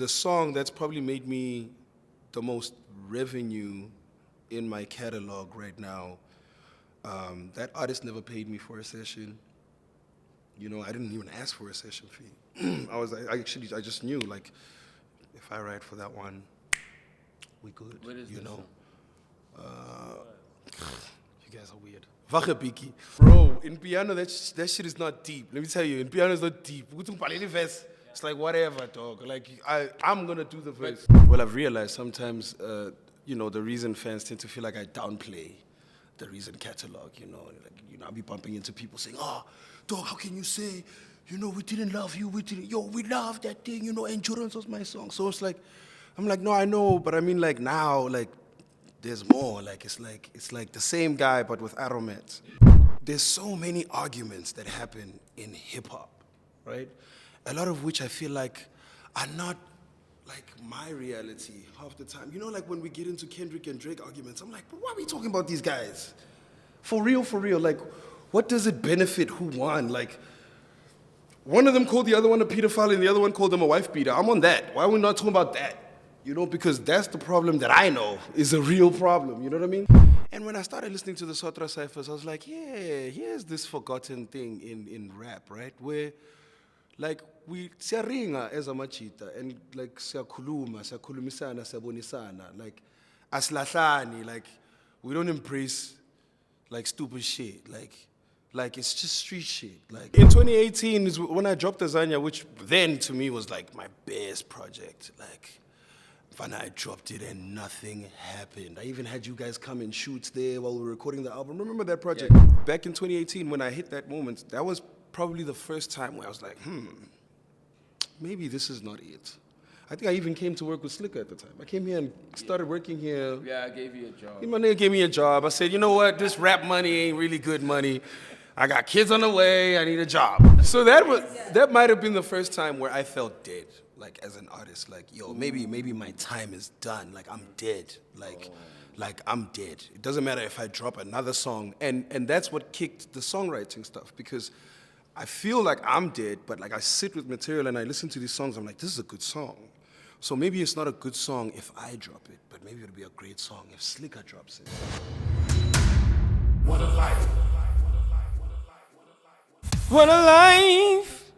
the song that's probably made me the most revenue in my catalog right now, that artist never paid me for a session. You know, I didn't even ask for a session fee. I just knew, like, if I write for that one, we good. What is you this know? You guys are weird. Vachapiki. Bro, in piano, that shit is not deep. Let me tell you, in piano, it's not deep. It's like, whatever, dog. Like, I'm gonna do the verse. Well, I've realized sometimes, you know, the reason fans tend to feel like I downplay the reason catalog, you know. Like, you know, I'll be bumping into people saying, oh, dog, how can you say, you know, we didn't love you, we loved that thing, you know, Endurance was my song. So it's like, I'm like, no, I know, but I mean, like, now, like, there's more. Like, it's like the same guy, but with aromats. There's so many arguments that happen in hip-hop, right? A lot of which I feel like are not like my reality half the time. You know, like when we get into Kendrick and Drake arguments, I'm like, but why are we talking about these guys? For real, like, what does it benefit who won? Like, one of them called the other one a pedophile and the other one called him a wife beater. I'm on that. Why are we not talking about that? You know, because that's the problem that I know is a real problem, you know what I mean? And when I started listening to the Sotra Cyphers, I was like, yeah, here's this forgotten thing in rap, right? Where, like, we siyaringa as amachita and like siyakhulumisana, siyabonisana, like asilahlani, like we don't embrace like stupid shit, like it's just street shit. Like in 2018 is when I dropped Azania, which then to me was like my best project. Like, when I dropped it and nothing happened. I even had you guys come and shoot there while we were recording the album. Remember that project? Yeah. Back in 2018, when I hit that moment, that was probably the first time where I was like, maybe this is not it. I think I even came to work with Slikour at the time. I came here and started working here. Yeah, I gave you a job. My nigga gave me a job. I said, you know what? This rap money ain't really good money. I got kids on the way. I need a job. So that might have been the first time where I felt dead. Like, as an artist, like, yo, maybe my time is done. Like, I'm dead. Like I'm dead. It doesn't matter if I drop another song. And that's what kicked the songwriting stuff, because I feel like I'm dead, but like I sit with material and I listen to these songs, I'm like, this is a good song. So maybe it's not a good song if I drop it, but maybe it'll be a great song if Slikour drops it. What a life. What a life!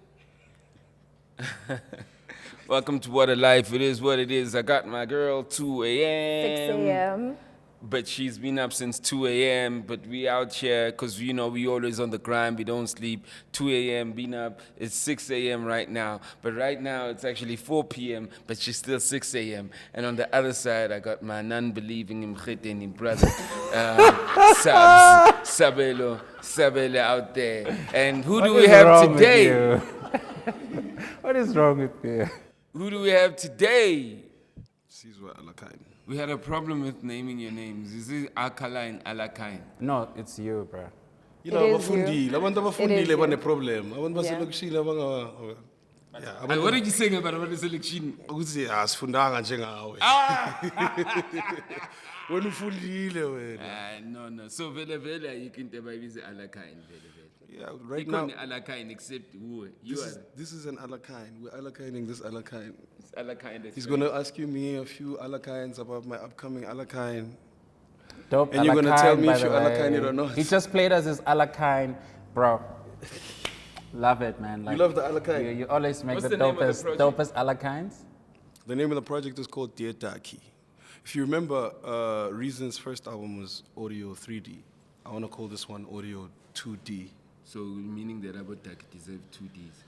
Welcome to What a Life. It is what it is. I got my girl 2 a.m. 6 a.m. But she's been up since 2 a.m. But we out here because, you know, we always on the grind. We don't sleep. 2 a.m. been up. It's 6 a.m. right now. But right now it's actually 4 p.m. But she's still 6 a.m. And on the other side, I got my non-believing Mkhiteni brother, Sabelo out there. And who do we have today? What is wrong with you? Who do we have today? Sizwe Alakine. We had a problem with naming your names. Is it Alkaline, Alakine? No, it's you, bro. You know, It is you. abantu It is abafundile you. baneproblem. Abantu Yeah. baselokishini abanga. And what did you say about the selection? Ukuthi asifundanga njengawe. Wena ufundile wena. No. So vele you can tell is Alakine. Yeah, right now. Alakine except who? This is an Alakine. We're Alakining this Alakine. It's Alakine. He's gonna ask you me a few Alakines about my upcoming Alakine. Dope. And you're gonna tell me by if you the way. Alakine it or not. He just played us as Alakine, bro. Love it, man. Like, You love the Alakine? You always make What's the the name of the dopest Alakines. The name of the project is called Dear Daki. If you remember, Reason's first album was Audio 3D. I wanna call this one Audio 2D. So meaning that Abatak deserve 2 Ds.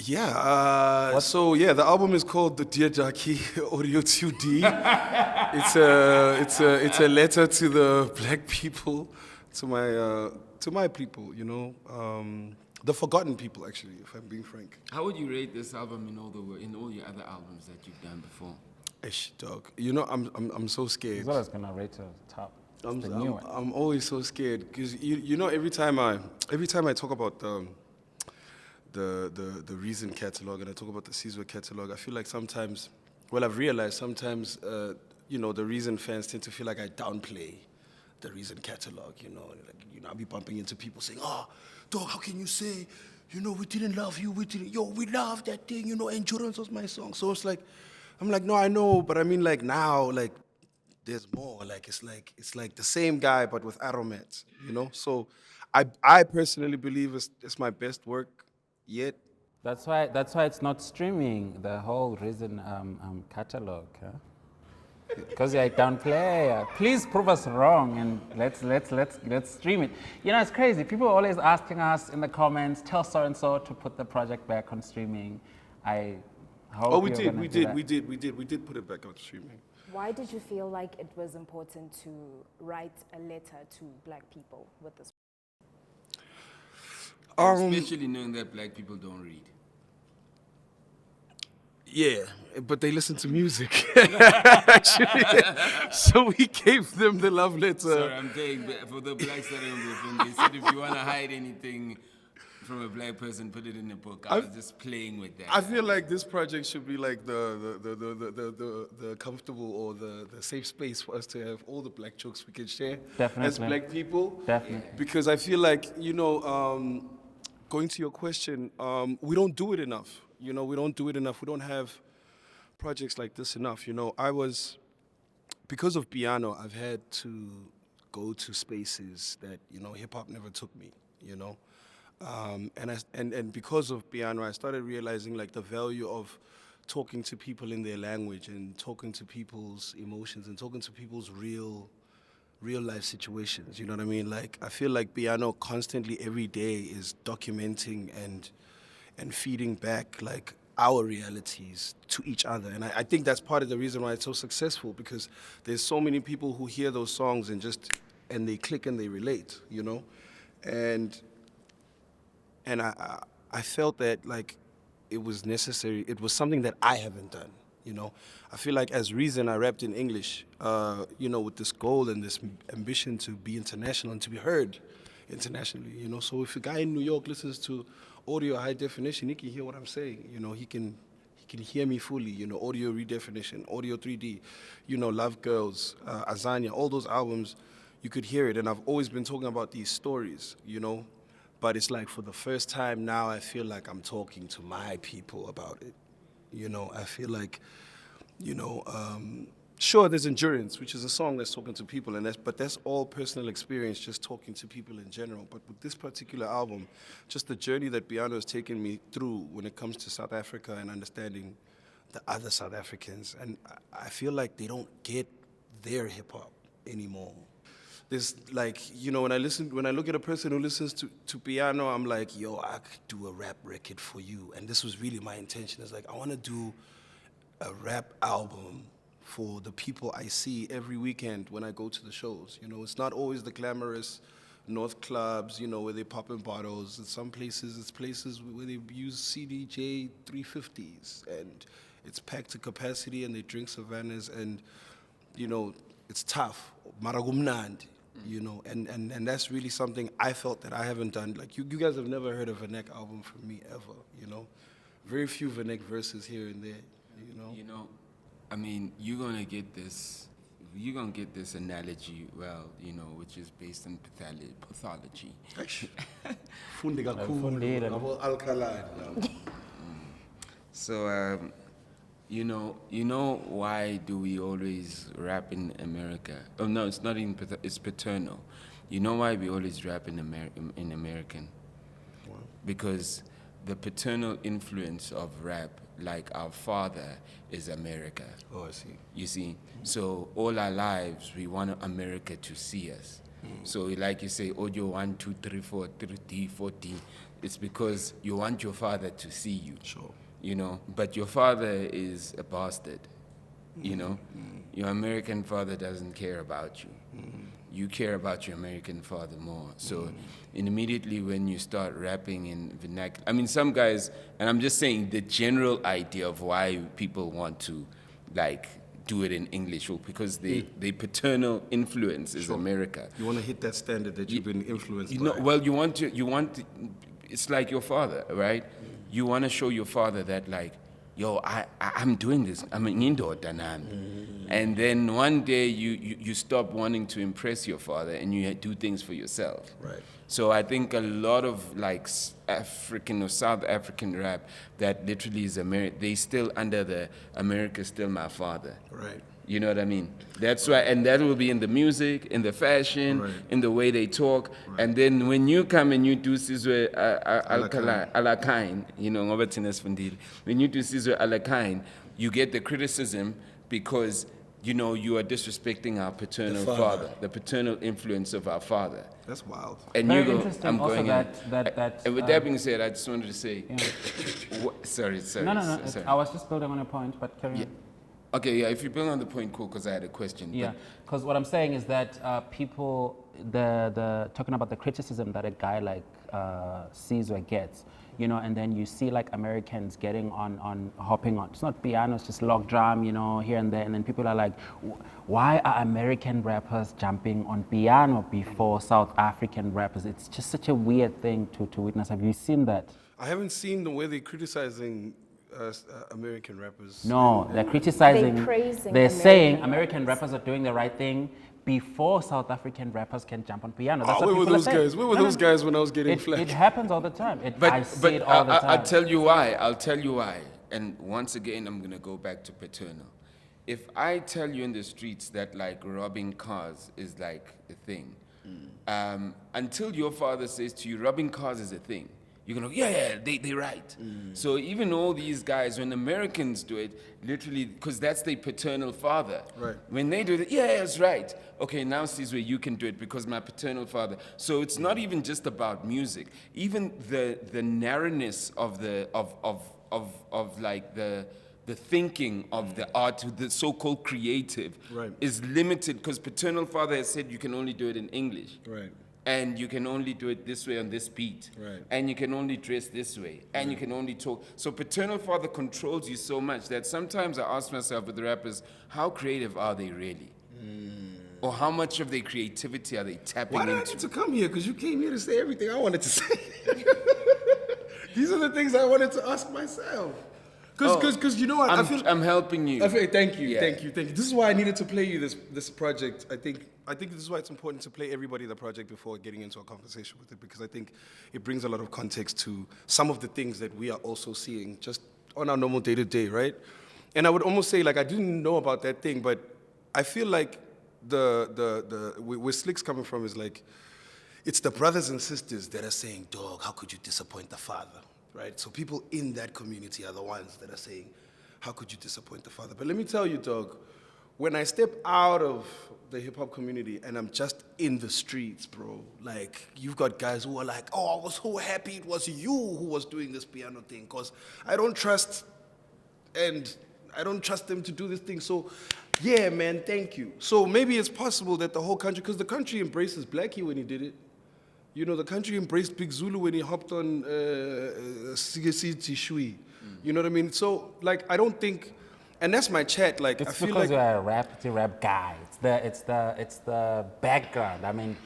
Yeah, so yeah, the album is called the Dear Daki Audio 2D. It's a letter to the black people, to my people, you know, the forgotten people, actually, if I'm being frank. How would you rate this album in all your other albums that you've done before? Ish, dog. You know, I'm so scared. He's always gonna rate to the top. It's the new one. I'm always so scared because you know every time I talk about the Reason catalog and I talk about the Sizwe catalog, I feel like sometimes, well, I've realized sometimes you know, the Reason fans tend to feel like I downplay the Reason catalog. You know, I'll be bumping into people saying, "Oh, dog, how can you say, we didn't love you, we loved that thing, Endurance was my song. So it's like, I'm like, no, I know, but I mean, like, now, like, there's more. Like, it's like the same guy, but with aromats, So I personally believe it's my best work yet. That's why it's not streaming. The whole reason catalog, because I don't play. Please prove us wrong and let's stream it. It's crazy. People are always asking us in the comments, tell so and so to put the project back on streaming. I hope we did put it back on streaming. Why did you feel like it was important to write a letter to black people with this? Especially knowing that black people don't read. Yeah, but they listen to music. Actually, so we gave them the love letter. Sorry, I'm saying for the blacks that are in the film, they said if you want to hide anything from a black person, put it in a book. I was just playing with that. I feel like this project should be like the comfortable or the safe space for us to have all the black jokes we can share as black people. Definitely. Because I feel like, going to your question, we don't do it enough. We don't do it enough. We don't have projects like this enough. Because of piano, I've had to go to spaces that, hip hop never took me, And because of piano, I started realizing like the value of talking to people in their language and talking to people's emotions and talking to people's real life situations. You know what I mean? Like, I feel like piano constantly every day is documenting and feeding back like our realities to each other. And I think that's part of the reason why it's so successful, because there's so many people who hear those songs and they click and they relate, And I felt that like it was necessary. It was something that I haven't done, I feel like as Reason, I rapped in English, with this goal and this ambition to be international and to be heard internationally, So if a guy in New York listens to audio high definition, he can hear what I'm saying, He can hear me fully, audio redefinition, audio 3D, Love Girls, Azania, all those albums, you could hear it. And I've always been talking about these stories, But it's like for the first time now, I feel like I'm talking to my people about it. I feel like, sure, there's Endurance, which is a song that's talking to people, but that's all personal experience, just talking to people in general. But with this particular album, just the journey that Piano has taken me through when it comes to South Africa and understanding the other South Africans, and I feel like they don't get their hip hop anymore. There's like, when I look at a person who listens to piano, I'm like, yo, I could do a rap record for you. And this was really my intention. It's like, I want to do a rap album for the people I see every weekend when I go to the shows. It's not always the glamorous North clubs, where they pop in bottles. In some places, it's places where they use CDJ 350s. And it's packed to capacity and they drink Savannahs and, it's tough. Maragumnandi. And that's really something I felt that I haven't done. Like, you guys have never heard a Vanek album from me ever, Very few Vanek verses here and there, I mean, you're gonna get this analogy, well, which is based on pathology. So, why do we always rap in America? Oh no, it's not it's paternal. You know why we always rap in American? Wow. Because the paternal influence of rap, like our father, is America. Oh, I see. You see? So all our lives, we want America to see us. So like you say, audio 1, 2, 3, 4, 3D, 4D, it's because you want your father to see you. Sure. But your father is a bastard, Your American father doesn't care about you. You care about your American father more. So immediately when you start rapping in vernacular, I mean, some guys, and I'm just saying the general idea of why people want to, like, do it in English, because the paternal influence is America. You want to hit that standard that you've been influenced by. Well, it's like your father, right? You want to show your father that, like, yo, I'm doing this. I'm an Indo Danan. And then one day you stop wanting to impress your father and you do things for yourself. Right. So I think a lot of like African or South African rap that literally is they still under the America's still my father. Right. You know what I mean? That's why, and that will be in the music, in the fashion, Right. in the way they talk. And then when you come and you do Sizwe Alakine, you know, ngoba thina sifundile. When you do Sizwe Alakine, you get the criticism because, you know, you are disrespecting our paternal father, the paternal influence of our father. That's wild. And Very you go, interesting I'm also going that and with that being said, I just wanted to say, yeah. sorry. No. Sorry. I was just building on a point, but carry on. Okay, yeah, if you build on the point, cool, because I had a question. Yeah, because what I'm saying is that people, the talking about the criticism that a guy like Sizwe gets, you know, and then you see like Americans getting hopping on. It's not piano, it's just log drum, you know, here and there. And then people are like, why are American rappers jumping on piano before South African rappers? It's just such a weird thing to witness. Have you seen that? I haven't seen the way they're criticizing American rappers. No, they're criticizing. They're praising They're saying American American rappers are doing the right thing before South African rappers can jump on piano. That's Where what were people are those saying. guys? Where were those guys when I was getting It flack? happens all the time. I see it all the time. I'll tell you why. I'll tell you why. And once again, I'm going to go back to paternal. If I tell you in the streets that like robbing cars is like a thing, until your father says to you, robbing cars is a thing, you're going to go, yeah, they're right. So even all these guys, when Americans do it, literally, because that's their paternal father. Right. When they do it, yeah, it's right. Okay, now Sizwe, you can do it because my paternal father. So it's not even just about music. Even the narrowness of like the thinking of the art, the so-called creative, Right. is limited because paternal father has said you can only do it in English. Right. And you can only do it this way on this beat. Right. And you can only dress this way. And you can only talk. So paternal father controls you so much that sometimes I ask myself with the rappers, how creative are they really? Or how much of their creativity are they tapping Why did I into? need to come here? Because you came here to say everything I wanted to say. These are the things I wanted to ask myself. Because you know what? I'm helping you. Thank you, Yeah. thank you. This is why I needed to play you this project. I think this is why it's important to play everybody the project before getting into a conversation with it, because I think it brings a lot of context to some of the things that we are also seeing just on our normal day-to-day, right? And I would almost say, like, I didn't know about that thing, but I feel like where Slick's coming from is like, it's the brothers and sisters that are saying, dog, how could you disappoint the father, right? So people in that community are the ones that are saying, how could you disappoint the father? But let me tell you, dog, when I step out of the hip-hop community and I'm just in the streets, bro, like, you've got guys who are like, oh, I was so happy it was you who was doing this piano thing, because I don't trust them to do this thing. So, yeah, man, thank you. So maybe it's possible that the whole country, because the country embraces Blackie when he did it. You know, the country embraced Big Zulu when he hopped on Sigesi Shui. You know what I mean? So, like, I don't think, and that's my chat. Like, It's I feel because like you're a rap guy. It's the background. I mean,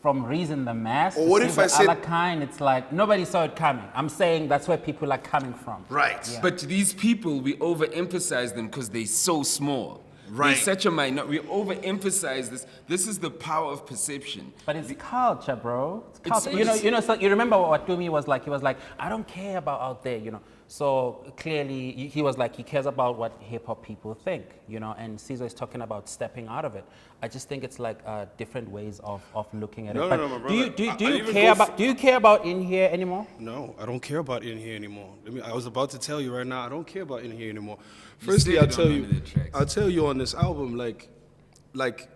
from Reason the Mass, Or what if I said- Alakine, it's like nobody saw it coming. I'm saying that's where people are coming from. right. Yeah. But these people, we overemphasize them because they're so small. Right. They're such a minority. We overemphasize this. This is the power of perception. But it's culture, bro. It's culture. It's- So you remember what Dumi was like? He was like, I don't care about out there, you know. So clearly, he was like, he cares about what hip hop people think, you know. And Sizwe is talking about stepping out of it. I just think it's like different ways of looking at it. No, But no, my do you brother. do I you even care go about do you care about In Here anymore? No, I don't care about In Here anymore. I was about to tell you right now, I don't care about In Here anymore. You Firstly, said I'll it tell on you, one of the tracks. I'll tell you on this album, like,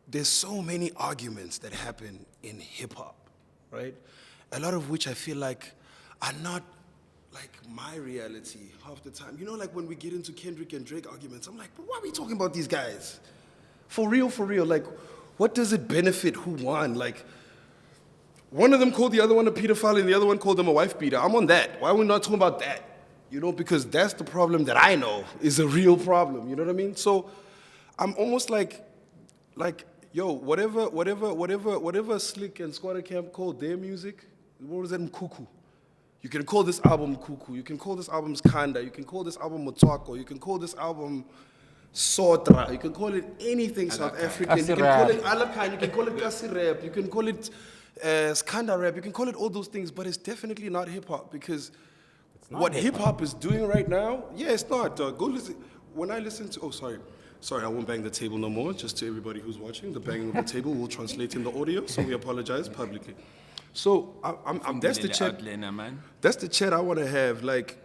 there's so many arguments that happen in hip hop, right? A lot of which I feel like are not like my reality half the time. You know, like when we get into Kendrick and Drake arguments, I'm like, but why are we talking about these guys? For real, like, what does it benefit who won? Like, one of them called the other one a pedophile and the other one called them a wife beater. I'm on that. Why are we not talking about that? You know, because that's the problem that I know is a real problem. You know what I mean? So I'm almost like, yo, whatever Slick and Squatter Camp called their music, what was that, Mkuku? You can call this album Kuku. You can call this album Skanda. You can call this album Motwako. You can call this album Sotra. You can call it anything South African. You can call it Alakine. You can call it Kasi Rap. You can call it It's kinda rap. You can call it all those things, but it's definitely not hip hop because not what hip-hop. hip hop is doing right now, yeah, it's not. Go listen. When I listen to, sorry, I won't bang the table no more. Just to everybody who's watching, the banging of the table will translate in the audio, so we apologize publicly. So that's the chat. Outliner, man. That's the chat I want to have. Like,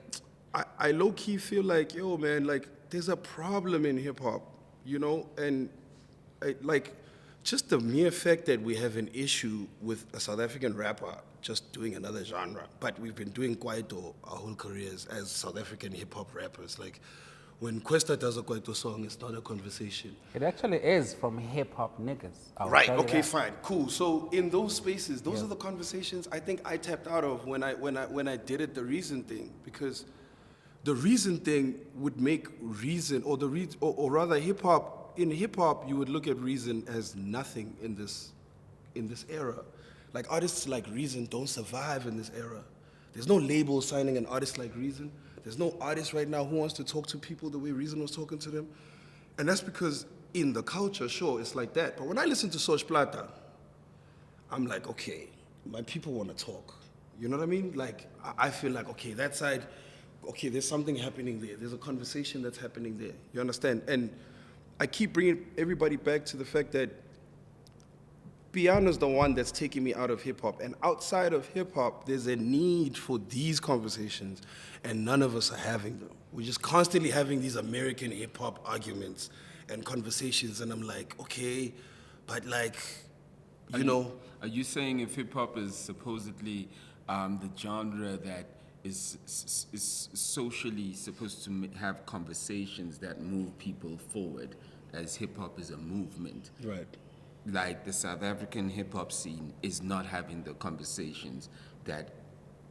I low key feel like, yo, man, like there's a problem in hip hop, you know, and like just the mere fact that we have an issue with a South African rapper just doing another genre, but we've been doing Kwaito our whole careers as South African hip hop rappers. Like, when Questa does a Kwaito song, it's not a conversation. It actually is from hip hop niggas. I'll Right. tell you Okay. that. Fine. Cool. So in those spaces, those are the conversations I think I tapped out of when I did it. The Reason thing, because the Reason thing would make Reason or rather hip hop. In hip hop, you would look at Reason as nothing in this era. Like artists like Reason don't survive in this era. There's no label signing an artist like Reason. There's no artist right now who wants to talk to people the way Reason was talking to them. And that's because in the culture, sure, it's like that. But when I listen to Soch Plata, I'm like, okay, my people want to talk. You know what I mean? Like, I feel like, okay, that side, okay, there's something happening there. There's a conversation that's happening there. You understand? And I keep bringing everybody back to the fact that piano's the one that's taking me out of hip-hop. And outside of hip-hop, there's a need for these conversations, and none of us are having them. We're just constantly having these American hip-hop arguments and conversations, and I'm like, okay, but like, you know. Are you saying if hip hop is supposedly the genre that is socially supposed to have conversations that move people forward, as hip hop is a movement? Right. Like the South African hip hop scene is not having the conversations that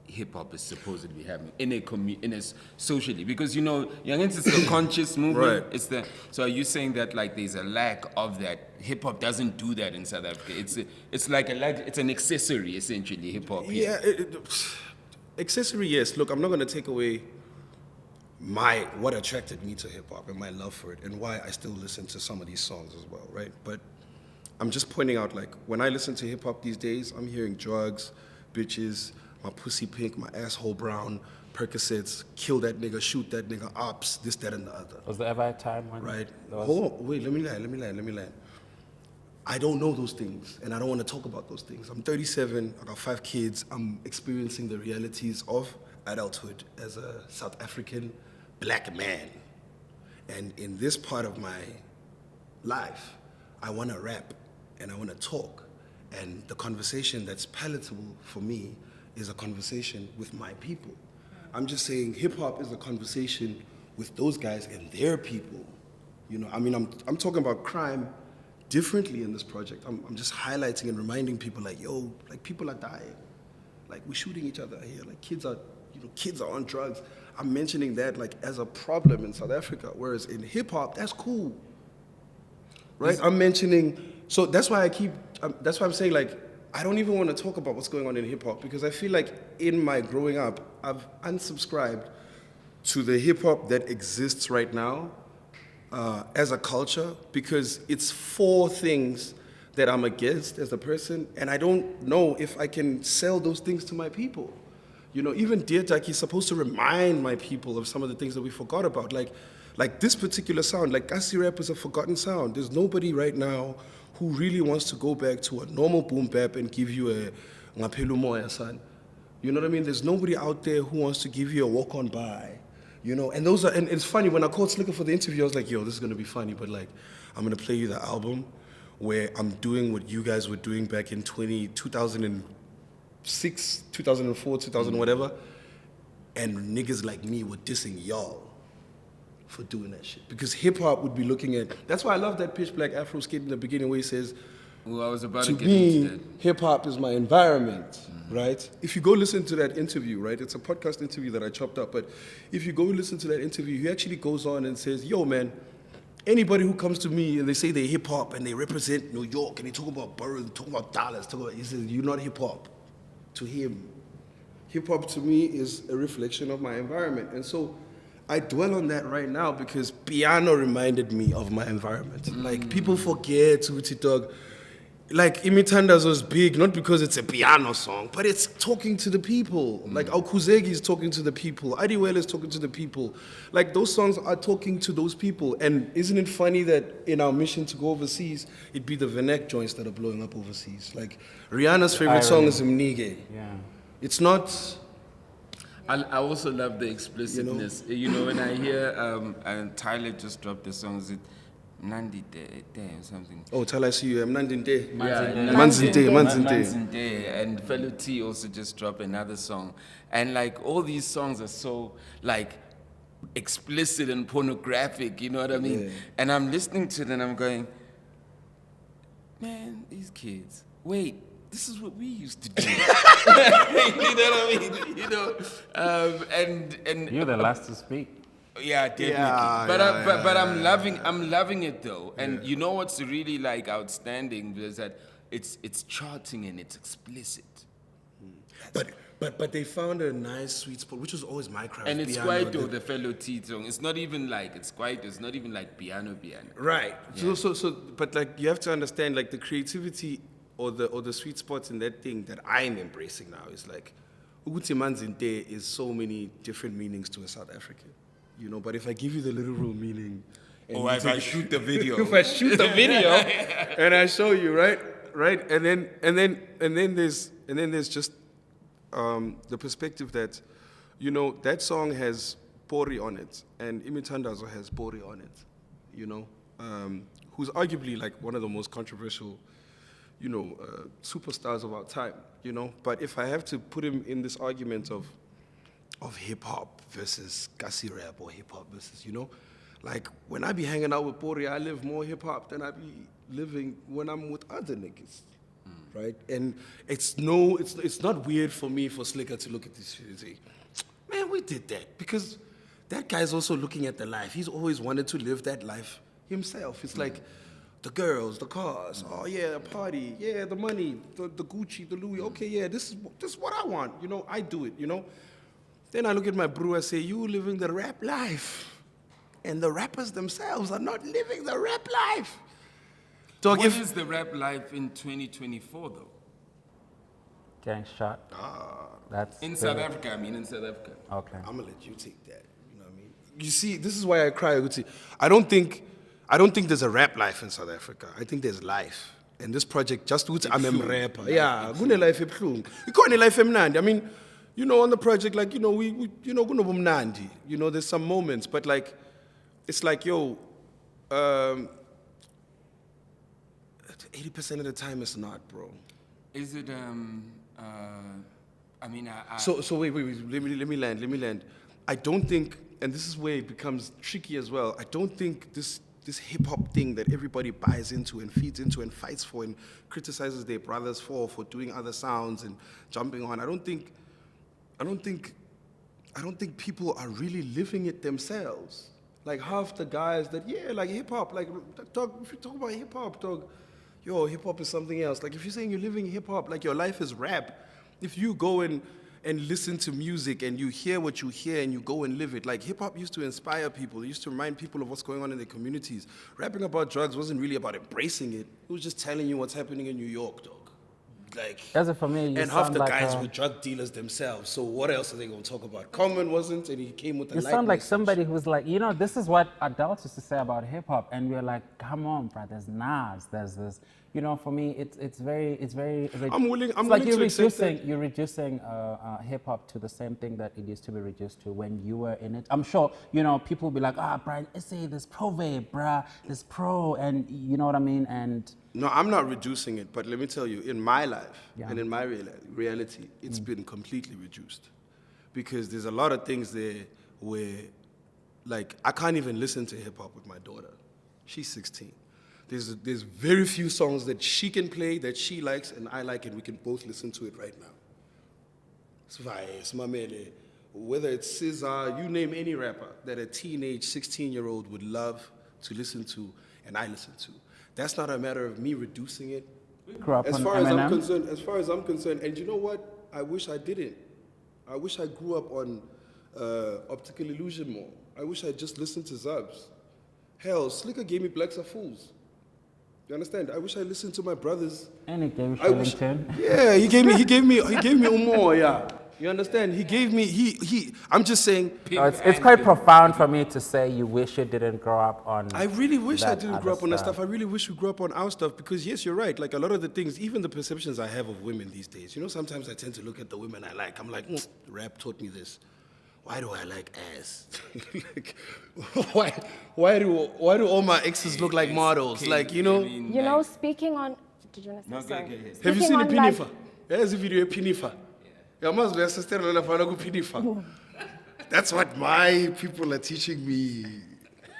hip hop is supposedly having in a socially, because you know, it's the conscious movement. Right. It's the so are you saying that like there's a lack of that? Hip hop doesn't do that in South Africa. It's an accessory essentially. Hip hop. Yeah, accessory, yes. Look, I'm not gonna take away what attracted me to hip hop and my love for it and why I still listen to some of these songs as well, right? But I'm just pointing out, like, when I listen to hip hop these days, I'm hearing drugs, bitches, my pussy pink, my asshole brown, Percocets, kill that nigga, shoot that nigga, ops, this, that, and the other. Was there ever a time when... Right? there was- Hold on, wait, let me land. I don't know those things, and I don't want to talk about those things. I'm 37, I got 5 kids, I'm experiencing the realities of adulthood as a South African black man. And in this part of my life, I want to rap, and I want to talk. And the conversation that's palatable for me is a conversation with my people. I'm just saying hip-hop is a conversation with those guys and their people. You know, I mean, I'm talking about crime differently in this project. I'm just highlighting and reminding people like, yo, like people are dying. Like we're shooting each other here. Like kids are on drugs. I'm mentioning that like as a problem in South Africa, whereas in hip-hop, that's cool. Right? I'm mentioning, so that's why that's why I'm saying like, I don't even want to talk about what's going on in hip hop because I feel like in my growing up, I've unsubscribed to the hip hop that exists right now as a culture because it's 4 things that I'm against as a person, and I don't know if I can sell those things to my people. You know, even Dear Duck is supposed to remind my people of some of the things that we forgot about. Like this particular sound, like Kasi rap is a forgotten sound. There's nobody right now who really wants to go back to a normal boom bap and give you a ngapelu moya, son. You know what I mean? There's nobody out there who wants to give you a walk on by. You know, and it's funny, when I called Slikour for the interview, I was like, yo, this is gonna be funny, but like, I'm gonna play you the album where I'm doing what you guys were doing back in 2006, 2004, 2000, whatever, and niggas like me were dissing y'all for doing that shit. Because hip-hop would be looking at... That's why I love that Pitch Black Afro skit in the beginning where he says, Well, I was about to to get into me, that. hip-hop is my environment, right? If you go listen to that interview, right? It's a podcast interview that I chopped up, but if you go listen to that interview, he actually goes on and says, yo, man, anybody who comes to me and they say they're hip-hop and they represent New York and they talk about boroughs, talk about dollars, he says, you're not hip-hop. To him, hip-hop to me is a reflection of my environment. And so I dwell on that right now because piano reminded me of my environment. Like, people forget, Uti Dog, like Imitandas was big, not because it's a piano song, but it's talking to the people. Like Aukuzegi is talking to the people, Adiwele is talking to the people. Like those songs are talking to those people. And isn't it funny that in our mission to go overseas, it'd be the Venek joints that are blowing up overseas. Like Rihanna's favorite song is Mnige. Yeah. It's not. I also love the explicitness. You know, when I hear and Tyler just dropped the song, is it Nandi Day or something? Oh, till I see you, I'm Nandinte. Manzinte. Manzinte. And Fellow T also just dropped another song. And like all these songs are so like explicit and pornographic, you know what I mean? Yeah. And I'm listening to it and I'm going, man, these kids, wait, this is what we used to do. You know what I mean? You know, and You're the last to speak. yeah, definitely. Yeah, But I'm loving it though. And you know what's really like outstanding is that it's charting and it's explicit. But they found a nice sweet spot, which was always my craft. And it's piano, quite the Fellow T song. It's not even like it's not even like piano. Right. Yeah. So but like you have to understand like the creativity or the sweet spots in that thing that I'm embracing now is like Uguti Manzinte is so many different meanings to a South African. You know, but if I give you the literal meaning and you if I take- shoot the video. if I shoot the video and I show you, right? And then there's just the perspective that, you know, that song has Pori on it, and Imitandazo has Pori on it, you know, who's arguably like one of the most controversial, you know, superstars of our time, you know. But if I have to put him in this argument of hip hop versus Kasi rap or hip hop versus, you know, like when I be hanging out with Pori, I live more hip hop than I be living when I'm with other niggas. Right? And it's not weird for me for Slikour to look at this shit and say, man, we did that. Because that guy's also looking at the life. He's always wanted to live that life himself. It's like the girls, the cars, oh yeah, a party, yeah, the money, the Gucci, the Louis, okay, yeah, this is what I want, you know, I do it, you know. Then I look at my bro, I say, you living the rap life. And the rappers themselves are not living the rap life. Dog, What is the rap life in 2024 though? Getting shot. That's In the- South Africa, I mean in South Africa. Okay. I'm gonna let you take that. You know what I mean? You see, this is why I cry, Uguti. I don't think there's a rap life in South Africa. I think there's life. And this project, just Uguti, I'm a rapper. Yeah, gune life ebuhlungu. Ikhona life emnandi. I mean, you know, on the project, like, you know, we you know, kunobumnandi. You know, there's some moments, but like, it's like, yo, 80% of the time it's not, bro. Is it I mean I So wait, let me land. I don't think, and this is where it becomes tricky as well. I don't think this hip hop thing that everybody buys into and feeds into and fights for and criticizes their brothers for doing other sounds and jumping on. I don't think people are really living it themselves. Like half the guys that, yeah, like hip hop, like dog, if you talk about hip hop, dog, yo, hip hop is something else. Like if you're saying you're living hip hop, like your life is rap. If you go and listen to music and you hear what you hear and you go and live it, like hip hop used to inspire people. It used to remind people of what's going on in their communities. Rapping about drugs wasn't really about embracing it. It was just telling you what's happening in New York, dog. Like, As a family, you and half sound the like guys a- were drug dealers themselves. So what else are they going to talk about? Common wasn't, and he came with the You sound like somebody who's like, you know, this is what adults used to say about hip hop, and we're like, come on, bro, there's Nas, there's this. You know, for me, it's very. I'm willing it's like to accept that. you're reducing hip hop to the same thing that it used to be reduced to when you were in it. I'm sure, you know, people will be like, Brian, say this pro vape, bruh, this pro, and you know what I mean, and. No, I'm not reducing it, but let me tell you, in my life Yeah. and in my reality, it's been completely reduced. Because there's a lot of things there where, like, I can't even listen to hip hop with my daughter. She's 16. There's very few songs that she can play that she likes and I like, and we can both listen to it right now. Svai, Smamele, whether it's Scissor, you name any rapper that a teenage 16-year-old would love to listen to and I listen to. That's not a matter of me reducing it. Grew up As on far as I'm Eminem. concerned, and you know what? I wish I didn't. I wish I grew up on Optical Illusion more. I wish I just listened to Zubs. Hell, Slikour gave me Blacks Are Fools. You understand? I wish I listened to my brothers. And he gave you I wish, Shillington. yeah, he gave me more, yeah. You understand? He gave me, I'm just saying, It's quite profound for me to say you wish you didn't grow up on. I really wish I that didn't other grow up on that stuff. I really wish we grew up on our stuff because, yes, you're right. Like, a lot of the things, even the perceptions I have of women these days, you know, sometimes I tend to look at the women I like. I'm like, rap taught me this. Why do I like ass? Like, why do all my exes look like models? Like, you know. You know, speaking on. Did you want to say? No, go Sorry. ahead. Have you Speaking seen a on, like, pinifa? There's a video of pinifa. Yeah, must be a sister of pinifa. That's what my people are teaching me.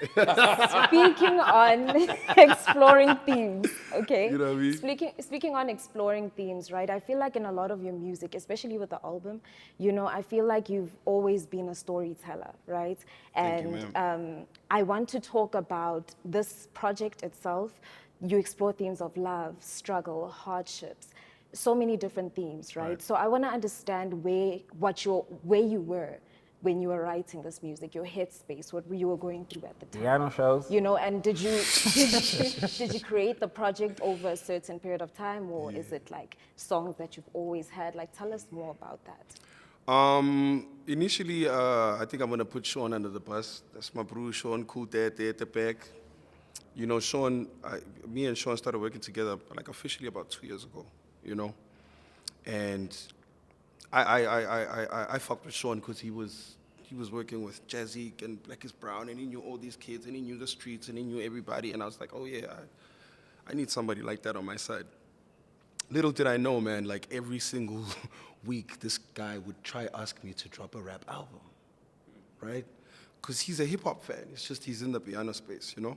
Speaking on exploring themes, okay? You know what I mean? Speaking on exploring themes, right? I feel like in a lot of your music, especially with the album, you know, I feel like you've always been a storyteller, right? Thank you, And I want to talk about this project itself. You explore themes of love, struggle, hardships, so many different themes, right? So I want to understand where you were when you were writing this music, your headspace, what you were going through at the time. Piano shows. You know, and did you did you create the project over a certain period of time, or is it like songs that you've always had? Like, tell us more about that. Initially, I think I'm gonna put Sean under the bus. That's my bro, Sean, cool dad there at the back. You know, Sean, me and Sean started working together like officially about 2 years ago. You know, and I fucked with Sean because he was working with Jazzy and Black is Brown, and he knew all these kids, and he knew the streets, and he knew everybody, and I was like, oh yeah, I need somebody like that on my side. Little did I know, man, like every single week, this guy would try ask me to drop a rap album, right? Because he's a hip hop fan. It's just he's in the piano space, you know?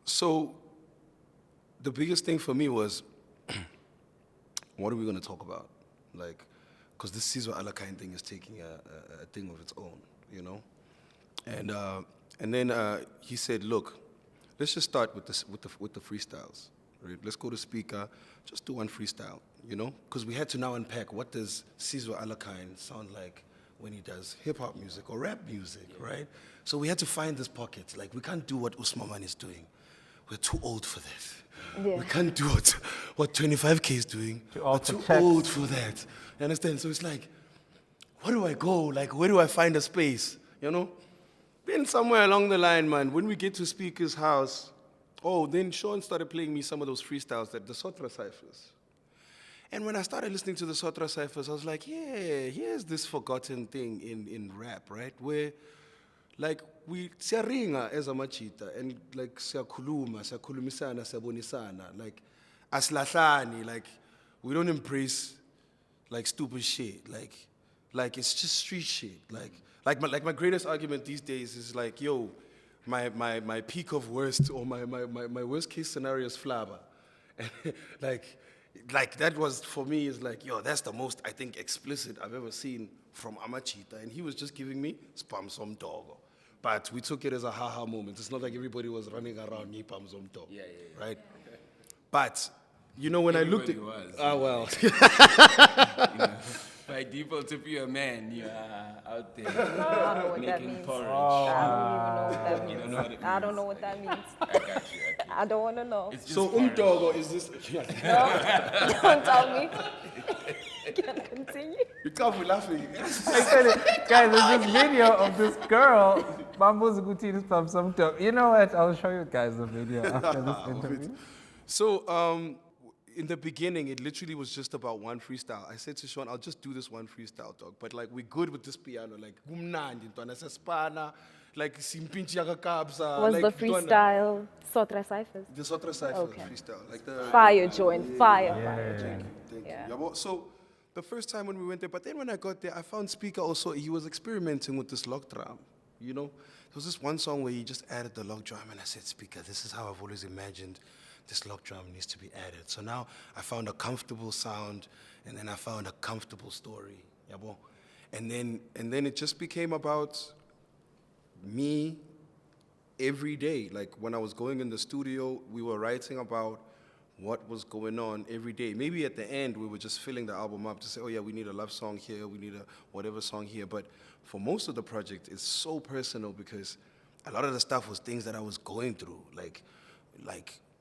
So the biggest thing for me was, what are we gonna talk about? Like, because this Sizwe Alakine thing is taking a thing of its own, you know? And then he said, look, let's just start with the freestyles. Right? Let's go to speaker, just do one freestyle, you know? Because we had to now unpack what does Sizwe Alakine sound like when he does hip-hop music or rap music, right? So we had to find this pocket. Like, we can't do what Usmaman is doing. We're too old for that. Yeah. We can't do what 25K is doing. We're too old for that. You understand? So it's like, where do I go? Like, where do I find a space? You know? Then somewhere along the line, man, when we get to Speaker's house, then Sean started playing me some of those freestyles, that the Sotra Cyphers. And when I started listening to the Sotra Cyphers, I was like, yeah, here's this forgotten thing in rap, right? Where, like, we siyaringa as amachita, and like siyakhulumisana, siyabonisana, like asilahlani, like we don't embrace like stupid shit, like it's just street shit, like my greatest argument these days is like, yo, my peak of worst, or my worst case scenario is Flaba, and like that was for me is like, yo, that's the most I think explicit I've ever seen from Amachita, and he was just giving me spam some dog. But we took it as a ha-ha moment. It's not like everybody was running around Nipam Zomto. Yeah. Right? But, you know, when Everybody I looked at... was. Ah, well. You know, by default, if you're a man, you're out there I don't know what that making means. porridge. I don't even know what that You means. don't know what it means. I don't know what that means. I got you. I don't want to know. It's just So, porridge. Umdogo is this... Don't tell me. Can continue. You can't be laughing. Guys, there's this video of this girl, Bambo's Guti's from some talk. You know what? I'll show you guys the video after this interview. So, in the beginning, it literally was just about one freestyle. I said to Sean, I'll just do this one freestyle, dog. But like, we're good with this piano. Like, gumnandi, ntwana sespana, like simpinchi yakakabza. Was like, the freestyle Sotra Cyphers? The Sotra Cyphers Okay. freestyle. Like the Fire joint, fire. Thank Yeah. you. Yabo. So, the first time when we went there, but then when I got there, I found Speaker also, he was experimenting with this log drum, you know? There was this one song where he just added the log drum, and I said, Speaker, this is how I've always imagined this log drum needs to be added. So now I found a comfortable sound, and then I found a comfortable story, yabo? And then it just became about me every day. Like when I was going in the studio, we were writing about what was going on every day. Maybe at the end, we were just filling the album up to say, oh yeah, we need a love song here, we need a whatever song here. But for most of the project, it's so personal because a lot of the stuff was things that I was going through. Like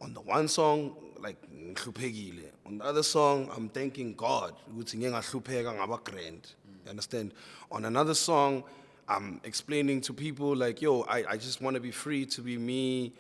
on the one song, like, ngihluphekile. On the other song, I'm thanking God. Ukuthi ngeke ngahlupheka ngaba grand. You understand? On another song, I'm explaining to people like, yo, I just want to be free to be me,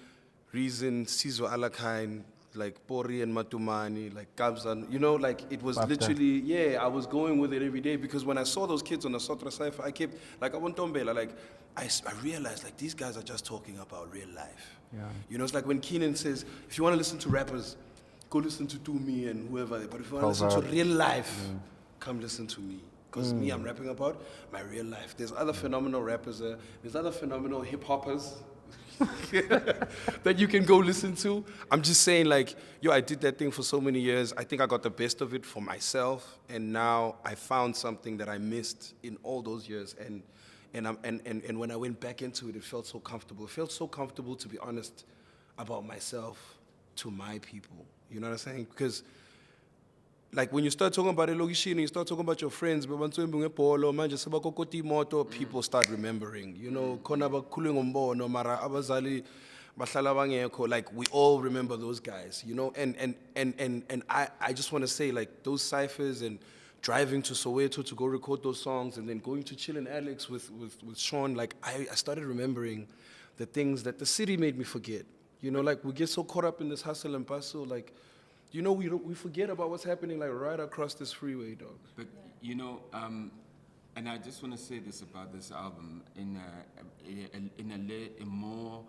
Reason, Sizwe Alakine, like Pori and Matumani, like Kabzan, you know, like it was literally, yeah, I was going with it every day because when I saw those kids on the Sotra Cyphers, I kept, like, I want Tombela, like, I realized, like, these guys are just talking about real life. Yeah. You know, it's like when Keenan says, if you want to listen to rappers, go listen to Me and whoever, but if you want to listen to real life, come listen to me. Because me, I'm rapping about my real life. There's other phenomenal rappers, there's other phenomenal hip-hoppers that you can go listen to. I'm just saying, like, yo, I did that thing for so many years. I think I got the best of it for myself, and now I found something that I missed in all those years. And when I went back into it, it felt so comfortable. It felt so comfortable, to be honest, about myself to my people. You know what I'm saying? Because, like, when you start talking about elokishini, you start talking about your friends, people start remembering. You know, khona bakhulunywa ngombono, mara abazali bahlala bangekho, like, we all remember those guys, you know? And I just want to say, like, those ciphers and driving to Soweto to go record those songs and then going to Chill and Alex with Sean, like, I started remembering the things that the city made me forget. You know, like, we get so caught up in this hustle and bustle, like, you know, we forget about what's happening, like, right across this freeway, dog. But, you know, and I just want to say this about this album, in a more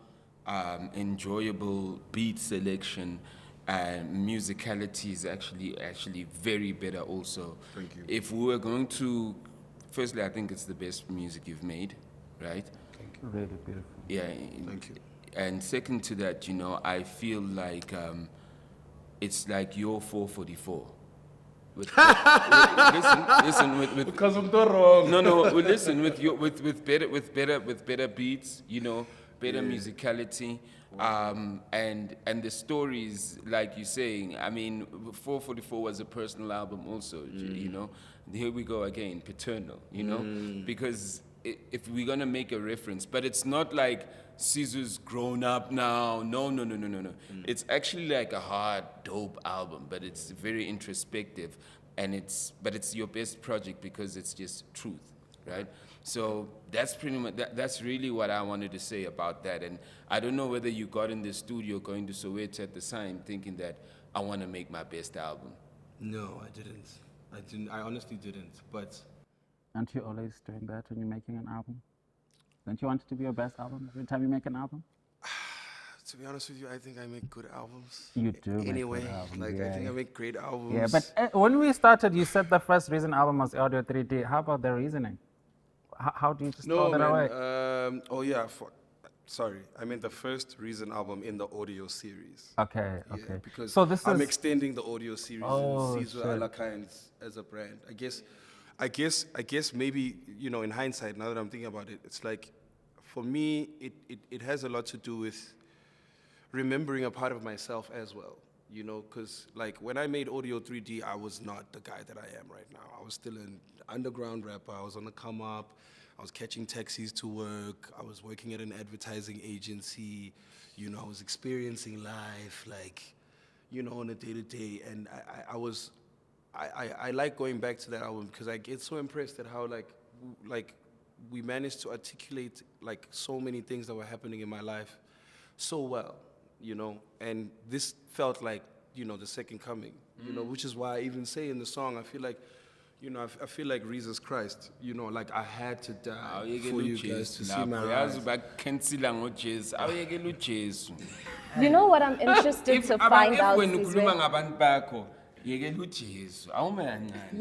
enjoyable beat selection, musicality is actually very better also. Thank you. If we were going to, firstly, I think it's the best music you've made, right? Thank you. Really beautiful. Yeah. Thank you. And second to that, you know, I feel like it's like your 444. Listen, with Because I'm not wrong. no, listen, with better beats, you know, better musicality, and the stories, like you're saying. I mean, 444 was a personal album also, you know. Here we go again, paternal, you know, because if we're gonna make a reference, but it's not like Sizwe's grown up now. No. It's actually like a hard, dope album, but it's very introspective, but it's your best project because it's just truth, right? So that's pretty much, that's really what I wanted to say about that. And I don't know whether you got in the studio going to Soweto at the time thinking that I want to make my best album. No, I didn't. I honestly didn't. But Aren't you always doing that when you're making an album? Don't you want it to be your best album every time you make an album? to be honest with you, I think I make good albums. You do make Anyway, good albums, like, yeah. I think I make great albums. Yeah, but when we started, you said the first Reason album was Audio 3D. How about the reasoning? How do you just throw that away? Oh yeah, sorry. I meant the first Reason album in the audio series. Okay, Yeah, okay. because So this I'm is extending the audio series Oh, and Sizwe shit. Alakine as a brand. I guess maybe, you know, in hindsight, now that I'm thinking about it, it's like, for me, it has a lot to do with remembering a part of myself as well, you know, because, like, when I made Audio 3D, I was not the guy that I am right now. I was still an underground rapper. I was on the come up. I was catching taxis to work. I was working at an advertising agency. You know, I was experiencing life, like, you know, on a day-to-day. And I like going back to that album because I get so impressed at how, like we managed to articulate, like, so many things that were happening in my life so well, you know. And this felt like, you know, the second coming, you know, which is why I even say in the song, I feel like, you know, I feel like Jesus Christ, you know, like I had to die for you guys to see my rise. You know what I'm interested to find out, Sizwe? You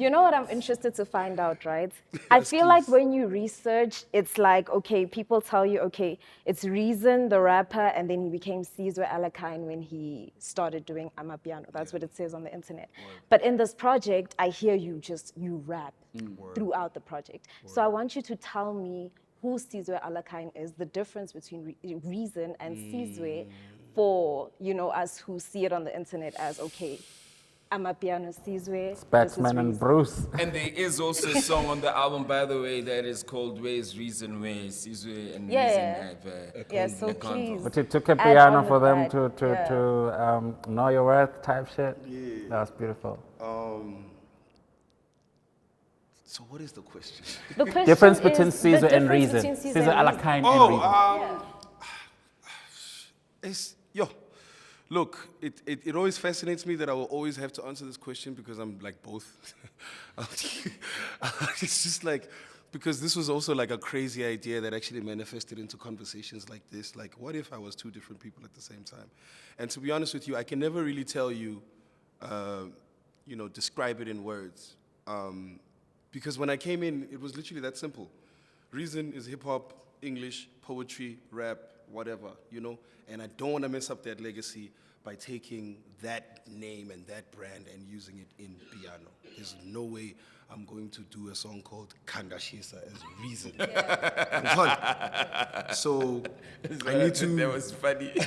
know what I'm interested to find out, right? I feel like when you research, it's like, okay, people tell you, okay, it's Reason, the rapper, and then he became Sizwe Alakine when he started doing Amapiano. That's what it says on the internet. But in this project, I hear you rap throughout the project. So I want you to tell me who Sizwe Alakine is, the difference between Reason and Sizwe for, you know, us who see it on the internet as, okay, Amapiano Sizwe. Batsman and Bruce. And there is also a song on the album, by the way, that is called Where's Reason, where Sizwe and Yeah. Reason have Yeah, so a convo. please. But it took a Add piano all for of them that, to know your worth type shit. Yeah. That was beautiful. So what is the question? The question Difference is between the Sizwe and difference Reason. between Sizwe Sizwe and Reason. Alakine and Reason. Yo, look, it always fascinates me that I will always have to answer this question because I'm like both. It's just like, because this was also like a crazy idea that actually manifested into conversations like this. Like, what if I was two different people at the same time? And to be honest with you, I can never really tell you, describe it in words. Because when I came in, it was literally that simple. Reason is hip hop, English, poetry, rap, whatever, and I don't want to mess up that legacy by taking that name and that brand and using it in piano. There's no way I'm going to do a song called Kanda Shisa as Reason. So I need to. That was funny. I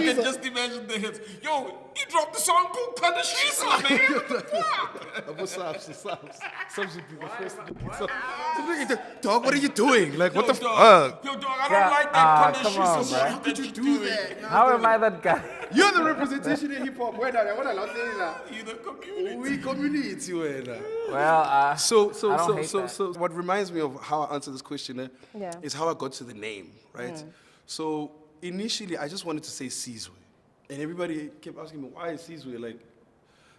can just imagine the hits. Yo, he dropped the song called Kanda Shisa, man. Some should be the first. Dog, what are you doing? Like, what the dog. fuck? Yo, dog, I don't like that Kanda come Shisa on, song. bro. How could you do that? How am I that guy? You're the representation in hip hop. Where are You the community. we community? Well, So I don't hate that. what reminds me of how I answer this question Yeah. is how I got to the name, right? So initially, I just wanted to say Sizwe, and everybody kept asking me why is Sizwe. Like,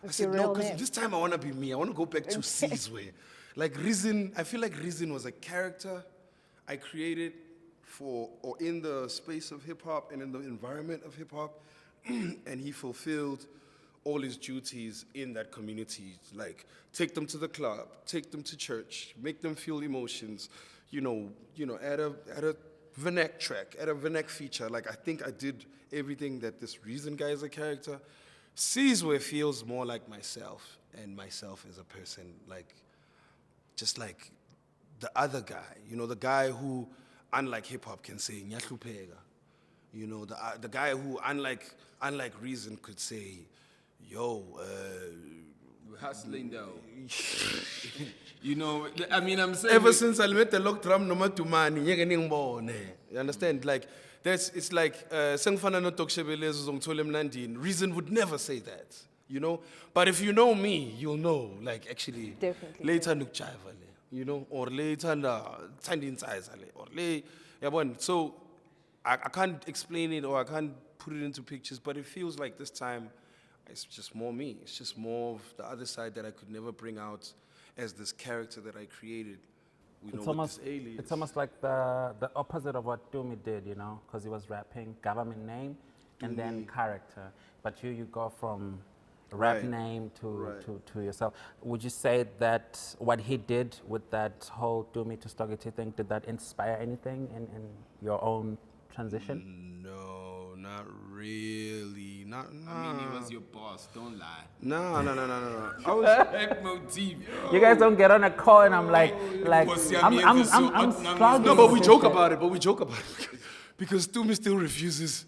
I said your no, real because name. this time I want to be me. I want to go back to Sizwe. Like Reason, I feel like Reason was a character I created for or in the space of hip hop and in the environment of hip hop, and he fulfilled all his duties in that community, like take them to the club, take them to church, make them feel emotions, add a Vanek track, add a Vanek feature. Like I think I did everything that this Reason guy is a character. Sizwe feels more like myself and myself as a person, like just like the other guy, the guy who, unlike hip hop, can say nyahlupeka. The guy who, unlike Reason, could say, yo, We're hustling though. I mean, I'm saying. ever since I met the lock drum, no matter money, you understand? Like, it's like, Sengfana no tokshebelezo zongthole mnandini. Reason would never say that, But if you know me, you'll know, like, actually, Definitely. later nukjaiva le, or later tandin size or le, so I can't explain it or I can't put it into pictures, but it feels like this time it's just more me. It's just more of the other side that I could never bring out as this character that I created. It's with almost, this alias. it's almost like the opposite of what Dumi did, because he was rapping government name and then character. But you go from rap Right. name to Right. yourself. Would you say that what he did with that whole Dumi to Stogity thing, did that inspire anything in your own transition? No, not really. I mean, he was your boss, don't lie. No. I was. Heck motif. You guys don't get on a call and I'm like Pussy, I'm I'm struggling. No, but we with joke it. about it. Because Tumi still refuses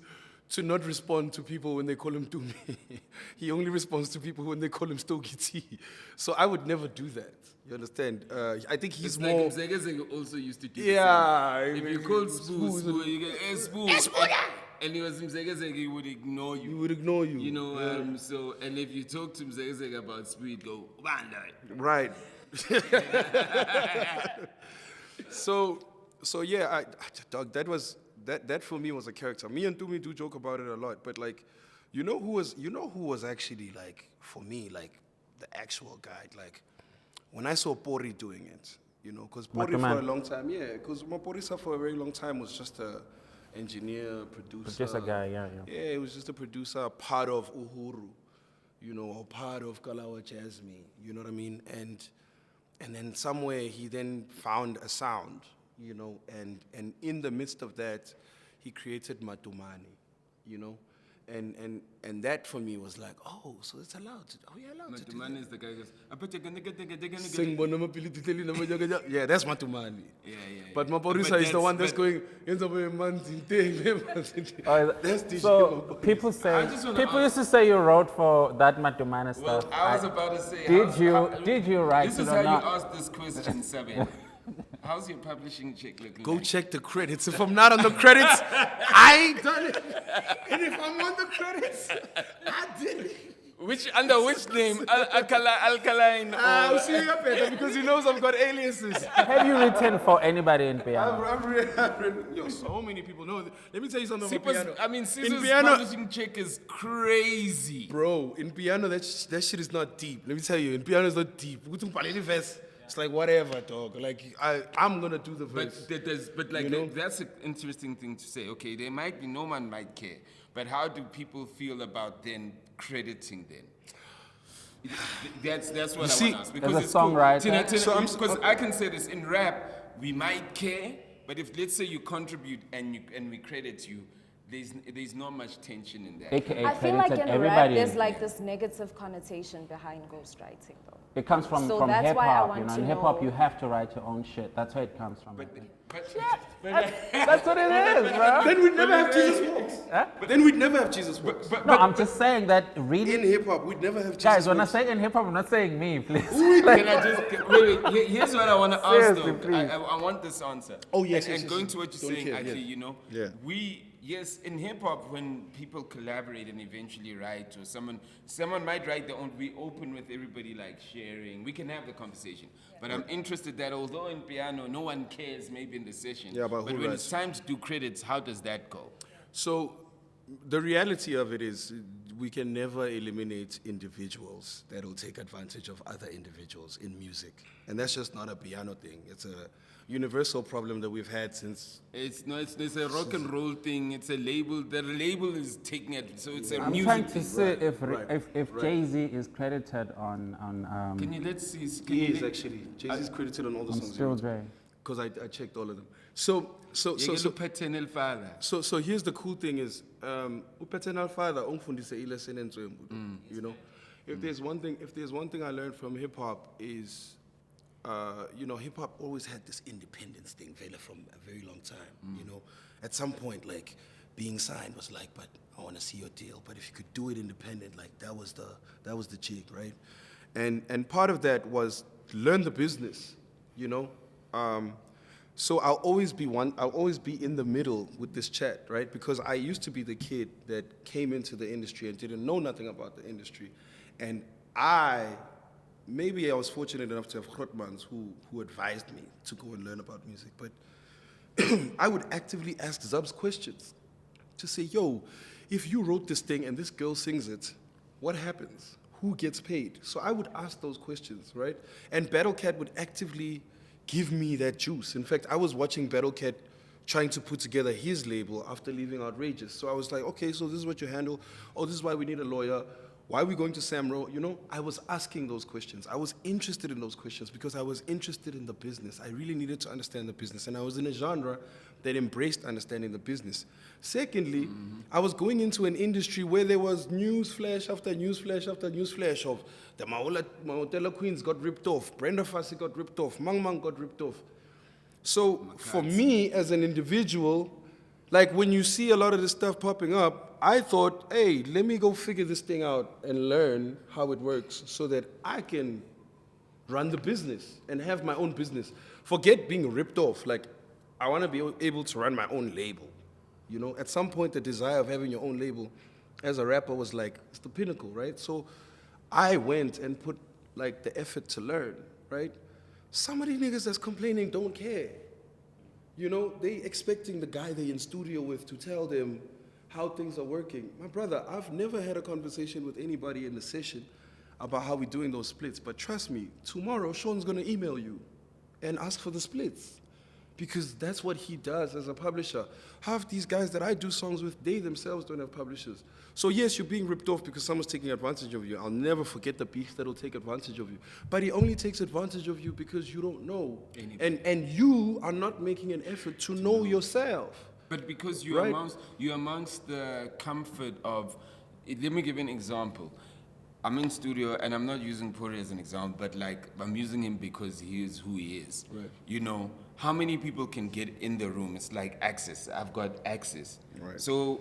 to not respond to people when they call him Tumi. He only responds to people when they call him Stokiti. So I would never do that. You understand? I think he's It's more. like Mzegezege also used to do Yeah, the same. If you called Spoo, Spoo, you get Spoo. And he was Mzegezege, he would ignore you. he would ignore you. So, and if you talk to Mzegezege about Spoo, he'd go, Wanda. Right. So yeah, dog, that for me was a character. Me and Tumi do joke about it a lot, but like, who was actually like, for me, like the actual guy, like when I saw Pori doing it, because Pori Mataman. for a long time, because Maporisa for a very long time was just a engineer, producer. Producer guy, yeah. Yeah, he was just a producer, part of Uhuru, or part of Kalawa Jasmine, you know what I mean? And then somewhere he then found a sound, and in the midst of that, he created Matumani, and that for me was like, oh, so it's allowed. Are we allowed to do that? Matumani is the guy who goes, Sing bono mapilititeli na majaga. Yeah, that's Matumani. Yeah. But Maporisa is the one that's going. Ends up with That's the So people used to say you wrote for that Matumana well, stuff. I was about to say, Did you write this it is or how not? you ask this question, Sabe. How's your publishing check looking Go like? check the credits. If I'm not on the credits, I ain't done it. And if I'm on the credits, I did it. Under which name? Alkaline I'll see you up there because he knows I've got aliases. Have you written for anybody in piano? I've written. Yo, so many people know. Let me tell you something about piano. I mean, in Sizwe's piano, publishing check is crazy. bro. In piano, that shit is not deep. Let me tell you, in piano is not deep. It's like whatever, dog. Like I'm gonna do the verse. That's an interesting thing to say. Okay, there might be, no one might care, but how do people feel about then crediting them? That's what I want to ask. Because as a songwriter. Because I can say this, in rap, we might care, but if let's say you contribute and we credit you, there's not much tension in that. AKA I feel like credited in rap, everybody. there's like this negative connotation behind ghostwriting, though. It comes from So that's hip why I hop, want you know. to In hip hop, know- you have to write your own shit. That's where it comes from. I think. That's what it is, bro. Then we'd never have Jesus Walks. Then we'd never have Jesus Walks. No, I'm just saying that really. In hip hop, we'd never have Jesus Guys, when I Walks. say in hip hop, I'm not saying me, please. Can I just wait? Here's what I want to ask Seriously, though. please. I want this answer. Oh, yes, And, yes, and yes, going yes. to what you're Don't saying, care, actually, yeah. you know, yes, in hip hop, when people collaborate and eventually write, or someone might write their own, we open with everybody like sharing. We can have the conversation. But I'm interested that although in piano, no one cares maybe in the session. Yeah, but who when writes? it's time to do credits, how does that go? So the reality of it is we can never eliminate individuals that will take advantage of other individuals in music. And that's just not a piano thing. It's a universal problem that we've had since. It's a rock and roll thing. It's a label. The label is taking it, so it's a I'm music trying to thing. see right, if Jay-Z is credited on Can you let's see? He is actually. Jay-Z's credited on all the songs. Still Dre. Because I checked all of them. So paternal father. So here's the cool thing is, paternal father, you know, if there's one thing I learned from hip hop is, hip hop always had this independence thing, from a very long time. You know, at some point, like being signed was like, but I want to see your deal. But if you could do it independent, like that was the jig, right? And part of that was learn the business, you know. So I'll always be in the middle with this chat, right? Because I used to be the kid that came into the industry and didn't know nothing about the industry. And maybe I was fortunate enough to have Grotmans who advised me to go and learn about music. But I would actively ask Zubs questions to say, yo, if you wrote this thing and this girl sings it, what happens? Who gets paid? So I would ask those questions, right? And Battlecat would actively give me that juice. In fact, I was watching Battlecat trying to put together his label after leaving Outrageous. So I was like, okay, so this is what you handle. Oh, this is why we need a lawyer. Why are we going to Samro? You know, I was asking those questions. I was interested in those questions because I was interested in the business. I really needed to understand the business. And I was in a genre that embraced understanding the business. Secondly, I was going into an industry where there was news flash after news flash after news flash of the Maotela Queens got ripped off, Brenda Fassie got ripped off, Mang Mang got ripped off. So for me as an individual, like when you see a lot of this stuff popping up, I thought, hey, let me go figure this thing out and learn how it works so that I can run the business and have my own business. Forget being ripped off. Like, I want to be able to run my own label. You know, at some point, the desire of having your own label as a rapper was like, it's the pinnacle, right? So I went and put like the effort to learn, right? Some of these niggas that's complaining don't care. You know, they expecting the guy they in studio with to tell them how things are working. My brother, I've never had a conversation with anybody in the session about how we're doing those splits. But trust me, tomorrow Sean's gonna email you and ask for the splits. Because that's what he does as a publisher. Half these guys that I do songs with, they themselves don't have publishers. So yes, you're being ripped off because someone's taking advantage of you. I'll never forget the beef that'll take advantage of you. But he only takes advantage of you because you don't know. And you are not making an effort to know yourself. But because you're Right. amongst the comfort of, let me give you an example. I'm in studio and I'm not using Puri as an example, but like I'm using him because he is who he is. Right. You know, how many people can get in the room? It's like access. I've got access. Right. So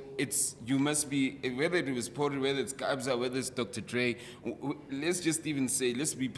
you must be, whether it was Puri, whether it's Kabza, whether it's Dr. Dre, let's just even say, let's be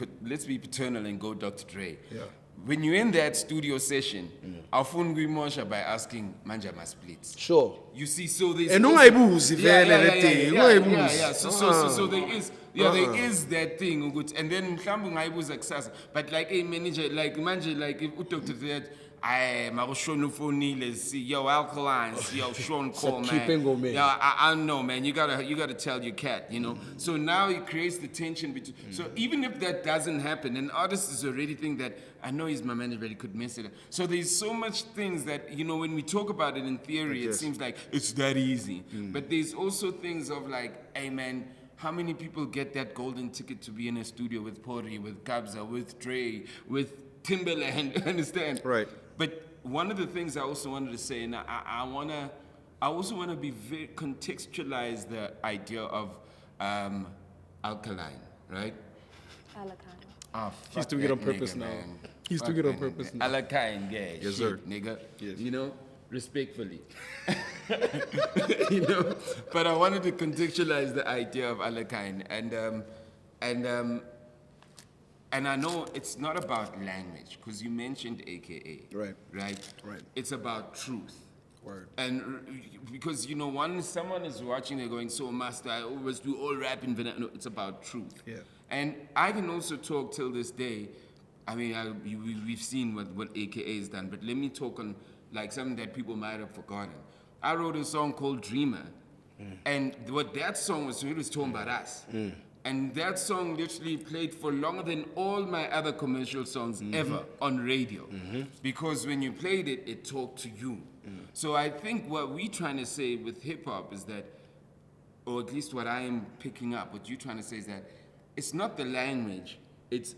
paternal and go Dr. Dre. Yeah. When you're in that studio session, awufuni kuyimosha by asking manje ma-splits. Sure. You see, so there's And also- ungayibuzi Yeah, vele yeah, that yeah, thing, yeah, ungayibuzi. yeah. So there is, there is that thing ukuthi, and then mhlawumbe ungayibuza kusasa, but like a manager, like manje, like if uDr. That I makushona ufonile, see, yo, Alkaline, yo, Sean Cole, keep man. going, Yeah, I know, man. You gotta tell your cat, you know. So now it creates the tension between. So even if that doesn't happen, an artist is already think that I know he's my manager, but he could mess it up. So there's so much things that, you know, when we talk about it in theory, it seems like it's that easy. But there's also things of like, hey, man. How many people get that golden ticket to be in a studio with Pori, with Kabza, with Dre, with Timberland? Understand? Right. But one of the things I also wanted to say, and I also want to be very contextualize the idea of alkaline, right? Alakine. Oh, He's doing it on purpose now. He's doing it on purpose now. Alkaline, yeah, Yes, shit, sir. nigga. Yes. You know, respectfully. You know, but I wanted to contextualize the idea of alkaline, and I know it's not about language, because you mentioned AKA. Right. Right? Right. It's about truth. Word. And because, you know, someone is watching, they're going, so master, I always do all rap in Vietnam. No, it's about truth. Yeah. And I can also talk till this day. I mean, we've seen what AKA has done, but let me talk on like something that people might have forgotten. I wrote a song called Dreamer, and what that song was, it was talking about us. And that song literally played for longer than all my other commercial songs ever on radio. Because when you played it, it talked to you. So I think what we're trying to say with hip hop is that, or at least what I am picking up, what you're trying to say is that it's not the language, it's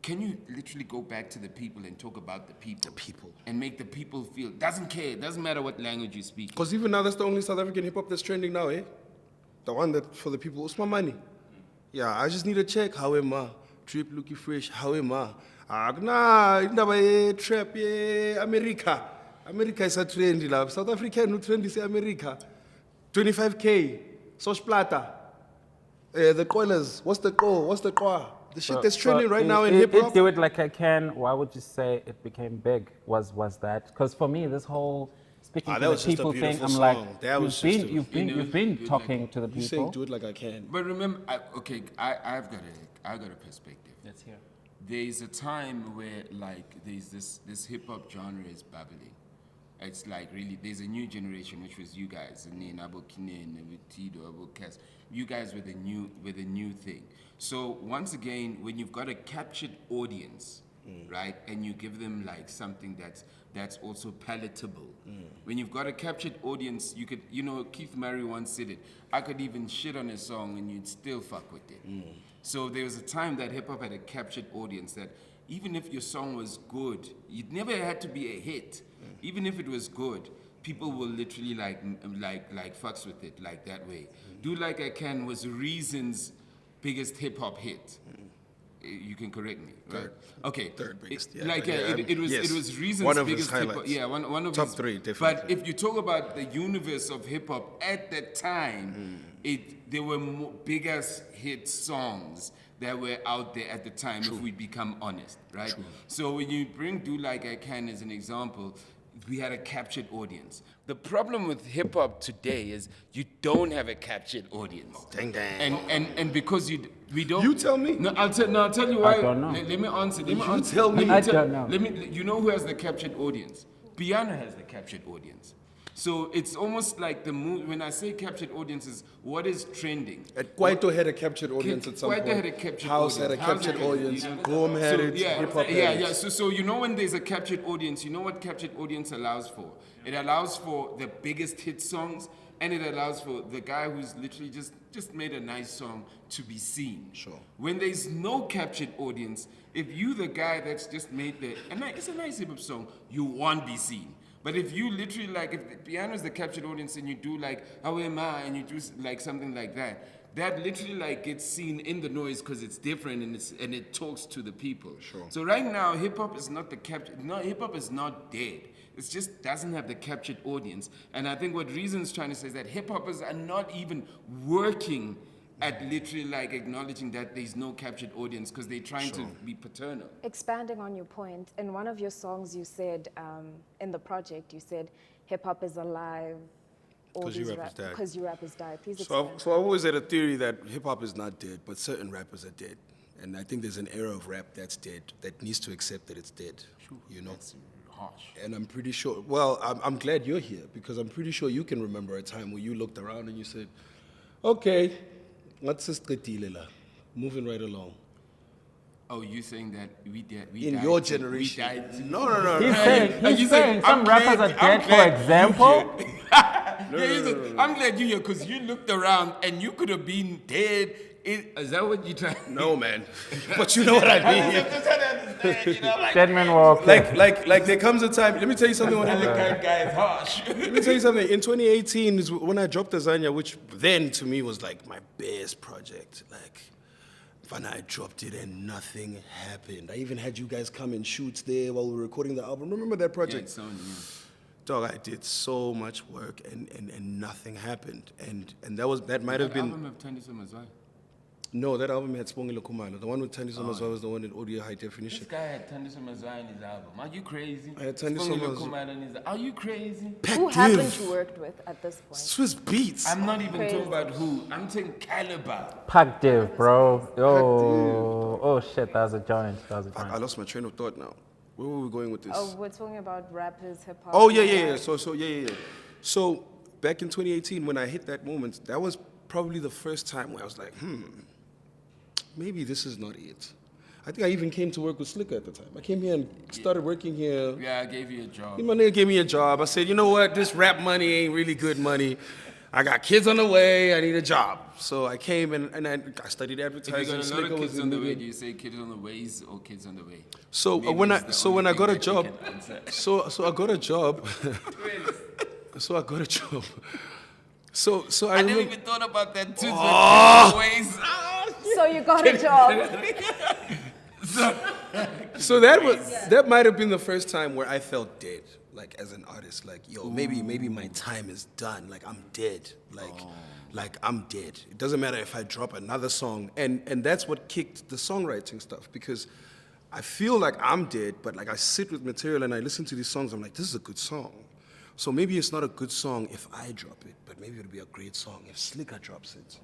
can you literally go back to the people and talk about the people? The people. And make the people feel, doesn't care, doesn't matter what language you speak. Because even now, that's the only South African hip hop that's trending now, eh? The one that for the people, what's my money? Yeah, I just need a check. How am I? Trip looking fresh. How am I? Nah, indaba trap America. America is a trendy love. South Africa no trend is America. 25K. Sosh Plata. The Coilers. What's the Ko? What's the Kwa? The shit that's trending right now in hip hop. Do it like I can. Why would you say it became big? Was that? Because for me, this whole speaking that to the was just a people thing, beautiful I'm song. like, That was just a- you've been talking to the You saying people. do it like I can. But remember, I've got a perspective. Let's hear. There's a time where like there's this hip hop genre is bubbling. It's like really there's a new generation, which was you guys, and Amapiano and with Tido, Cass. You guys were the new thing. So once again, when you've got a captured audience, right, and you give them like something that's also palatable. When you've got a captured audience, you could, you know, Keith Murray once said it. I could even shit on a song and you'd still fuck with it. So there was a time that hip hop had a captured audience that even if your song was good, it never had to be a hit. Even if it was good, people will literally like fucks with it like that way. Do Like I Can was Reason's biggest hip hop hit. You can correct me, right? Third. Okay. Third biggest, yeah, Like but yeah, it was yes. it was Reason's One of his biggest hip hop. highlights. Yeah, one of Top his, three, definitely. But if you talk about the universe of hip hop at that time, there were bigger hit songs that were out there at the time. If we become honest, right? So when you bring Do Like I Can as an example, we had a captured audience. The problem with hip hop today is you don't have a captured audience. Dang, dang. And because we don't. You tell me. No, I'll tell you why. I don't know. Let me answer. Let me You answer. tell me. Let I tell- don't know. Let me. You know who has the captured audience? Piano has the captured audience. So it's almost like the when I say captured audiences, what is trending? Kwaito had a captured audience at some Kwaito point. had a captured House audience. had a captured audience. Boom had it. Hip hop had it. So you know when there's a captured audience, you know what captured audience allows for? It allows for the biggest hit songs, and it allows for the guy who's literally just made a nice song to be seen. Sure. When there's no captured audience, if you the guy that's just made it's a nice hip hop song, you won't be seen. But if you literally like, if the piano is the captured audience and you do like, how am I, and you do like something like that, that literally like gets seen in the noise because it's different and it talks to the people. Sure. So right now, hip hop is not the captured. No, hip hop is not dead. It just doesn't have the captured audience. And I think what Reason's trying to say is that hip hoppers are not even working at literally like acknowledging that there's no captured audience because they're trying to be paternal. Expanding on your point, in one of your songs you said, in the project, you said, hip hop is alive. 'Cause you rappers died. Because you rappers died. Please So expand. I've always had a theory that hip hop is not dead, but certain rappers are dead. And I think there's an era of rap that's dead, that needs to accept that it's dead, you know? That's harsh. And I'm pretty sure, well, I'm glad you're here because I'm pretty sure you can remember a time where you looked around and you said, okay, what's this la? Moving right along. Oh, you saying that we died? In your generation. No. He's saying some rappers are dead, for example. I'm glad you're here because you looked around and you could have been dead. Is that what you trying? No, man. But you know what I mean. Dead man walk. Like there comes a time, let me tell you something. That guy is harsh. Let me tell you something. In 2018 is when I dropped Azania, which then to me was like my best project. Like, when I dropped it and nothing happened. I even had you guys come and shoot there while we were recording the album. Remember that project? Yeah, Dog, I did so much work and nothing happened. And that might have been. Album of Tandism as well. No, that album had Spongile Kumalo. The one with Tandism as well was the one in audio high definition. This guy had Tandism as well in his album. Are you crazy? I had Tandism as well. Are you crazy? Who haven't you worked with at this point? Swiss Beats. I'm not even talking about who. I'm saying caliber. Pac Div, bro. Oh shit, that was a joint. Fuck, I lost my train of thought now. Where were we going with this? Oh, we're talking about rappers, hip hop. Oh, yeah. So back in 2018, when I hit that moment, that was probably the first time where I was like, maybe this is not it. I think I even came to work with Slikour at the time. I came here and started working here. Yeah, I gave you a job. My nigga gave me a job. I said, you know what? This rap money ain't really good money. I got kids on the way. I need a job. So I came and I studied If you advertising. got a lot of Slikour kids was on the way, media. do you say kids on the ways or kids on the way? So Maybe when it's I the so only when I thing got a that you job, can answer. so I got a job. So I got a job. So I I never remember. even thought about that too. Ways. So you got a job. So that might have been the first time where I felt dead, like as an artist. Like, yo, maybe my time is done. Like I'm dead. Like I'm dead. It doesn't matter if I drop another song, and that's what kicked the songwriting stuff because I feel like I'm dead, but like I sit with material and I listen to these songs. I'm like, this is a good song. So maybe it's not a good song if I drop it, but maybe it'll be a great song if Slikour drops it,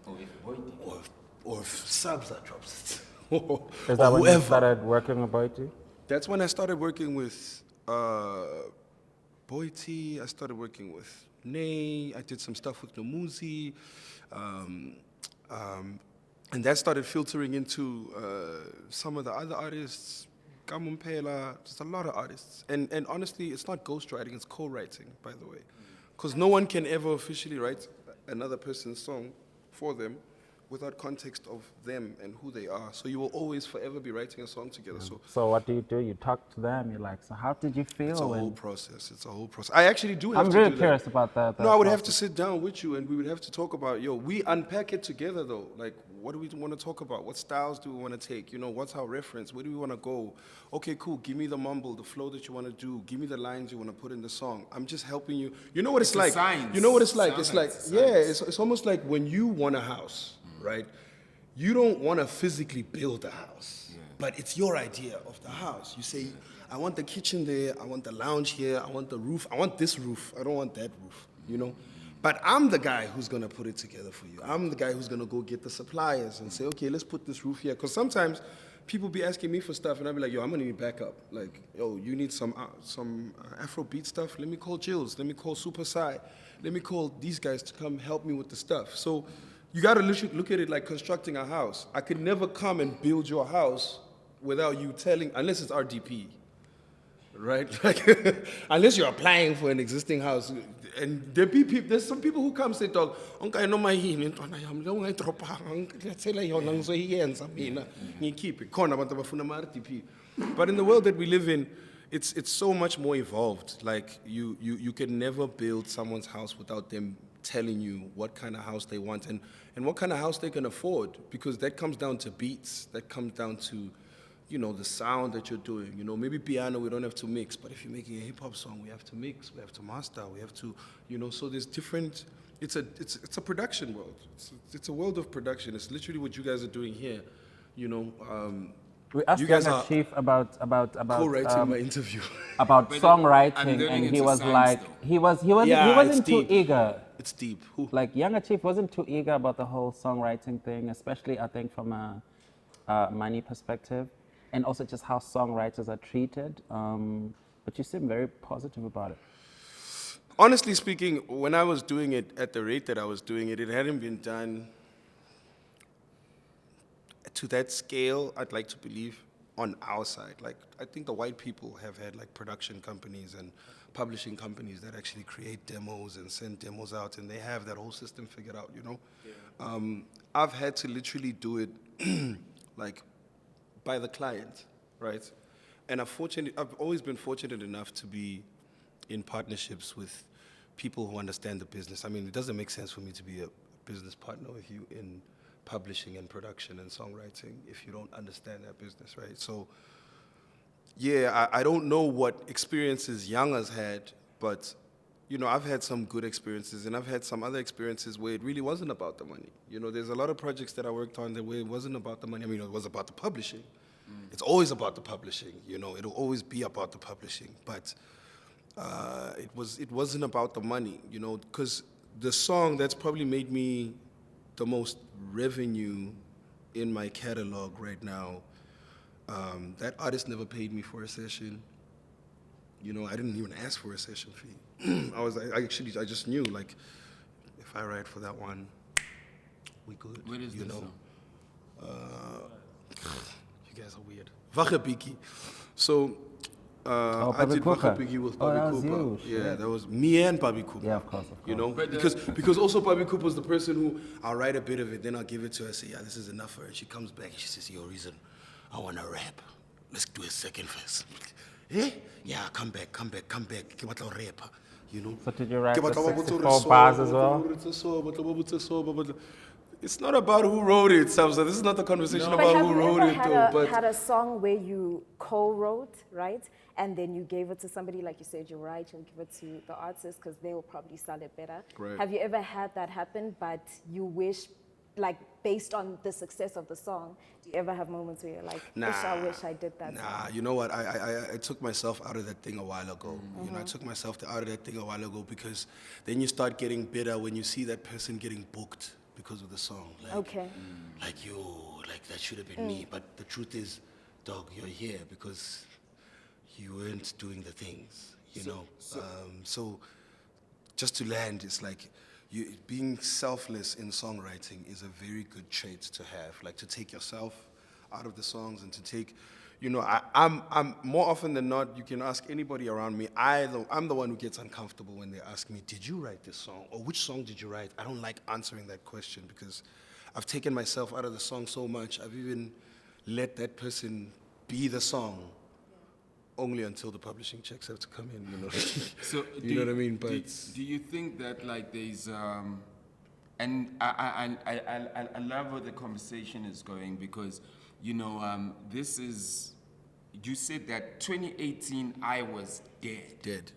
or if Sabza drops it. Is that when you started working with Boyti? That's when I started working with Boyti. I started working with Nay. I did some stuff with Nomuzi. And that started filtering into some of the other artists, Kamumpela, just a lot of artists. And honestly, it's not ghostwriting, it's co-writing, by the way. Because no one can ever officially write another person's song for them without context of them and who they are. So you will always forever be writing a song together. So what do? You talk to them, you're like, so how did you feel? It's a whole process. I actually do have I'm to really do curious that. about that. No, I would have to sit down with you and we would have to talk about, we unpack it together though. Like, what do we want to talk about? What styles do we want to take? What's our reference? Where do we want to go? Okay, cool. Give me the mumble, the flow that you want to do. Give me the lines you want to put in the song. I'm just helping you. You know what it's like? Science. You know what it's like? Sounds It's like like, science. it's almost like when you want a house, right? You don't want to physically build a house, but it's your idea of the house. You say, I want the kitchen there, I want the lounge here, I want the roof, I want this roof, I don't want that roof, But I'm the guy who's going to put it together for you. I'm the guy who's going to go get the suppliers and say, okay, let's put this roof here. Because sometimes people be asking me for stuff and I'll be like, yo, I'm going to need backup. Like, yo, you need some Afrobeat stuff? Let me call Jills. Let me call Super Sai. Let me call these guys to come help me with the stuff. So you got to look at it like constructing a house. I could never come and build your house without you telling, unless it's RDP, right? Like, unless you're applying for an existing house. And there's some people who come and say, dog, but in the world that we live in, it's so much more evolved. Like you can never build someone's house without them telling you what kind of house they want and what kind of house they can afford, because that comes down to beats, that comes down to, you know, the sound that you're doing. You know, maybe piano we don't have to mix, but if you're making a hip hop song, we have to mix, we have to master, we have to, you know. So there's different. It's a production world. It's a world of production. It's literally what you guys are doing here. You know. We asked You guys Younger are Chief about co-writing my interview. about But I'm songwriting, learning and he it's a was science, like, though. he wasn't it's too deep. eager. It's deep. Who? Like Younger Chief wasn't too eager about the whole songwriting thing, especially I think from a money perspective, and also just how songwriters are treated. But you seem very positive about it. Honestly speaking, when I was doing it at the rate that I was doing it, it hadn't been done to that scale, I'd like to believe, on our side. Like, I think the white people have had like production companies and publishing companies that actually create demos and send demos out, and they have that whole system figured out, you know? Yeah. I've had to literally do it like by the client, right? And I've always been fortunate enough to be in partnerships with people who understand the business. I mean, it doesn't make sense for me to be a business partner with you in publishing and production and songwriting if you don't understand that business, right? So, yeah, I don't know what experiences Young has had, but, you know, I've had some good experiences, and I've had some other experiences where it really wasn't about the money. You know, there's a lot of projects that I worked on that where it wasn't about the money. I mean, it was about the publishing. It's always about the publishing, you know. It'll always be about the publishing, but it wasn't about the money, you know, because the song that's probably made me the most revenue in my catalog right now, that artist never paid me for a session. You know, I didn't even ask for a session fee. I just knew, like, if I write for that one, we good. What is you this know? song? You guys are weird. Vachabiki. So, I Papi did Cooper. Vachabiki with Oh, Papi that was Cooper. you, Yeah, shit. that was me and Papi Cooper. Yeah, of course. You know, But, because also Papi Cooper was the person who I'll write a bit of it, then I'll give it to her, say, yeah, this is enough for her. And she comes back and she says, yo, Reason, I want to rap. Let's do a second verse. Eh? Yeah, come back. Ke batla ho rap, you know. So did you write Ke the batla ho botsa 64 hore so, bars as batla well? ho botsa so, batla ho botsa so, batla- It's not about who wrote it, Samsa. This is not the conversation But about have who you wrote ever it, had though. had a song where you co-wrote, right? And then you gave it to somebody, like you said, you write, you'll give it to the artist because they will probably sell it better. Right. Have you ever had that happen, but you wish, like, based on the success of the song, do you ever have moments where you're like, I wish I did that song? Nah, you know what? I took myself out of that thing a while ago. You know, I took myself out of that thing a while ago because then you start getting bitter when you see that person getting booked because of the song. Like, Okay. Like, yo, like that should have been me. But the truth is, dog, you're here because you weren't doing the things, you know. So just to land, it's like being selfless in songwriting is a very good trait to have. Like to take yourself out of the songs and to take, you know, I'm more often than not, you can ask anybody around me, I'm the one who gets uncomfortable when they ask me, did you write this song? Or which song did you write? I don't like answering that question because I've taken myself out of the song so much. I've even let that person be the song only until the publishing checks have to come in, you know. So you know what I mean? But do you think that like there's and I love where the conversation is going because you know this is you said that 2018 I was dead,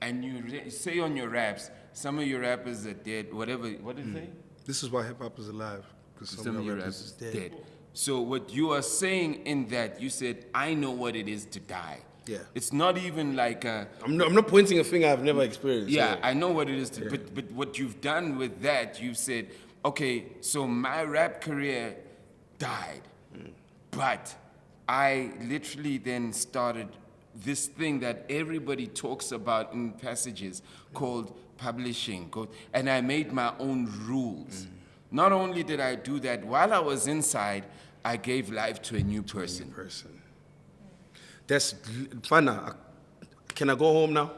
and you say on your raps some of your rappers are dead, whatever. What did you say? this is why hip hop is alive, because Some of your rappers is dead. So what you are saying in that, you said, I know what it is to die. Yeah. It's not even like a... I'm not pointing a finger I've never experienced. Yeah, I know what it is to... But what you've done with that, you said, okay, so my rap career died. But I literally then started this thing that everybody talks about in passages called publishing. And I made my own rules. Not only did I do that, while I was inside, I gave life to a new person. That's fun. Can I go home now?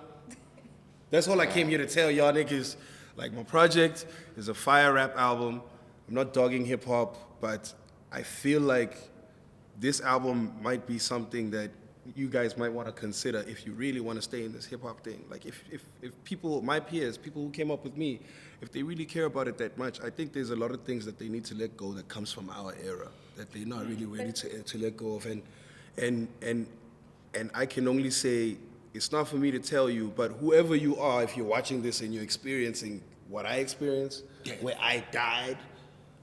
That's all I came here to tell y'all niggas. Like, my project is a fire rap album. I'm not dogging hip hop, but I feel like this album might be something that you guys might want to consider if you really want to stay in this hip hop thing. Like if people, my peers, people who came up with me, if they really care about it that much, I think there's a lot of things that they need to let go that comes from our era that they're not really ready to let go of. And I can only say, it's not for me to tell you, but whoever you are, if you're watching this and you're experiencing what I experienced, where I died.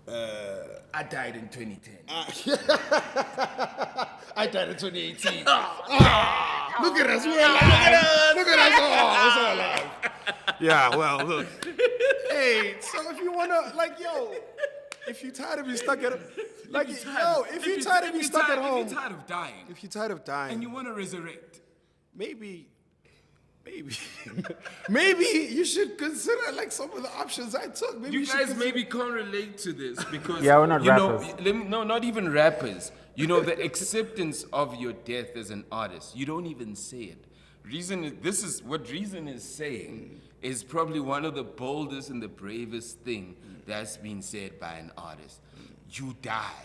I died in 2010. I died in 2018. Look at us, we're alive. Look at us, oh, it's all alive. Yeah, well, look. Hey, so if you wanna, like, yo, if you're tired of being stuck at, like, yo, if you're tired of being stuck at home, if you're tired of dying, if you're tired of dying, and you want to resurrect, maybe you should consider like some of the options I took. Maybe you guys should maybe can't relate to this because Yeah, we're not you know, rappers. no, not even rappers. You know, the acceptance of your death as an artist. You don't even say it. Reason is, this is what Reason is saying is probably one of the boldest and the bravest thing that's been said by an artist. You die.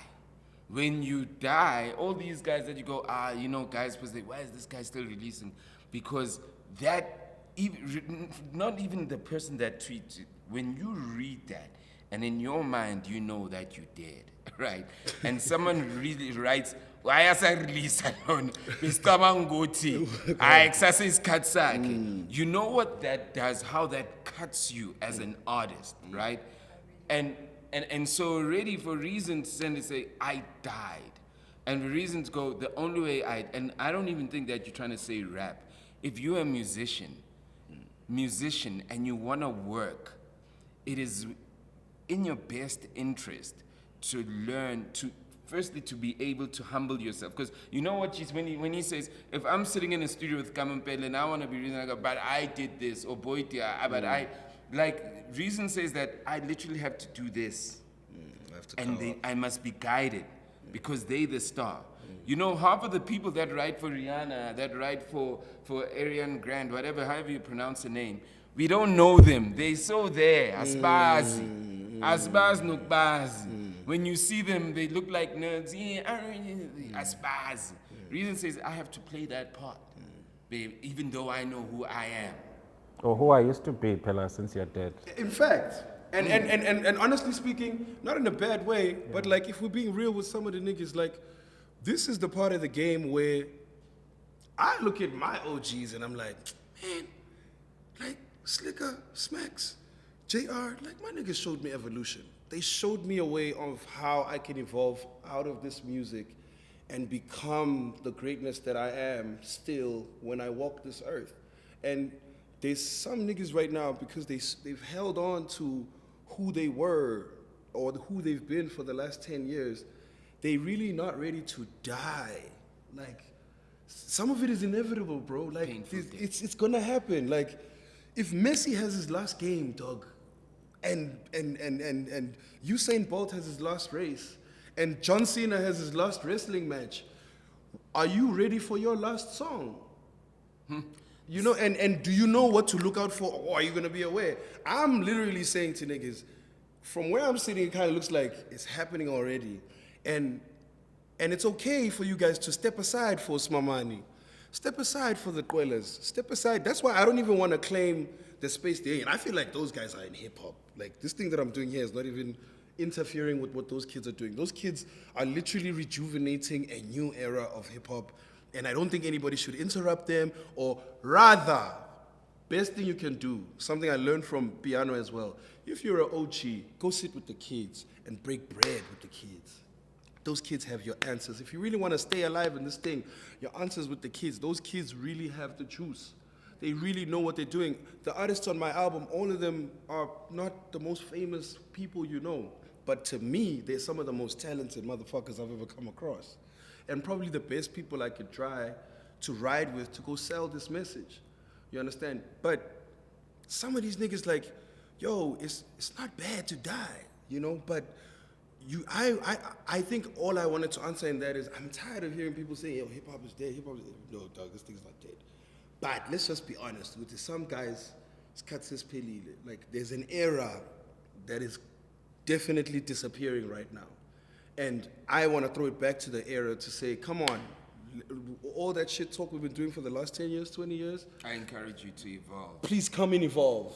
When you die, all these guys that you go, you know, guys, why is this guy still releasing? Because that, not even the person that tweets it, when you read that, and in your mind you know that you're dead, right? And someone really writes, why is I release alone? I exercise katsaki. You know what that does, how that cuts you as an artist, right? And so already for Reasons to say, I died. And for Reasons go, the only way and I don't even think that you're trying to say rap. If you're a musician and you want to work, it is in your best interest to learn to, firstly, to be able to humble yourself. Because you know what, when he says, if I'm sitting in a studio with Kamampele and I want to be reading, but I did this, or Boitia, but like, Reason says that I literally have to do this. I must be guided because they the star. You know, half of the people that write for Rihanna, that write for Ariana Grande, however you pronounce the name, we don't know them. They so there, Asbazi, Nukbazi. When you see them, they look like nerds. Asbazi. Reason says, I have to play that part, babe, even though I know who I am. Or who I used to be, Pella, since you're dead. In fact, and honestly speaking, not in a bad way, but like if we're being real with some of the niggas, like this is the part of the game where I look at my OGs and I'm like, man, like Slikour, Smacks, JR, like my niggas showed me evolution. They showed me a way of how I can evolve out of this music and become the greatness that I am still when I walk this earth. And there's some niggas right now, because they've held on to who they were or who they've been for the last 10 years, they really not ready to die. Like, some of it is inevitable, bro. Like, it's gonna happen. Like, if Messi has his last game, dog, and Usain Bolt has his last race, and John Cena has his last wrestling match, are you ready for your last song? You know, and do you know what to look out for, or are you gonna be aware? I'm literally saying to niggas, from where I'm sitting, it kind of looks like it's happening already. And it's okay for you guys to step aside for Smamani. Step aside for the dwellers. Step aside. That's why I don't even want to claim the space they're in. I feel like those guys are in hip-hop. Like, this thing that I'm doing here is not even interfering with what those kids are doing. Those kids are literally rejuvenating a new era of hip-hop, and I don't think anybody should interrupt them, or rather, best thing you can do, something I learned from piano as well, if you're an OG, go sit with the kids and break bread with the kids. Those kids have your answers. If you really want to stay alive in this thing, your answers with the kids. Those kids really have the juice. They really know what they're doing. The artists on my album, all of them are not the most famous people you know, but to me, they're some of the most talented motherfuckers I've ever come across. And probably the best people I could try to ride with to go sell this message. You understand? But some of these niggas like, yo, it's not bad to die, you know, but I think all I wanted to answer in that is I'm tired of hearing people say, yo, hip-hop is dead, hip-hop is dead. No, dog, this thing's not dead. But let's just be honest, with some guys, like there's an era that is definitely disappearing right now. And I want to throw it back to the era to say, come on, all that shit talk we've been doing for the last 10 years, 20 years. I encourage you to evolve. Please come and evolve.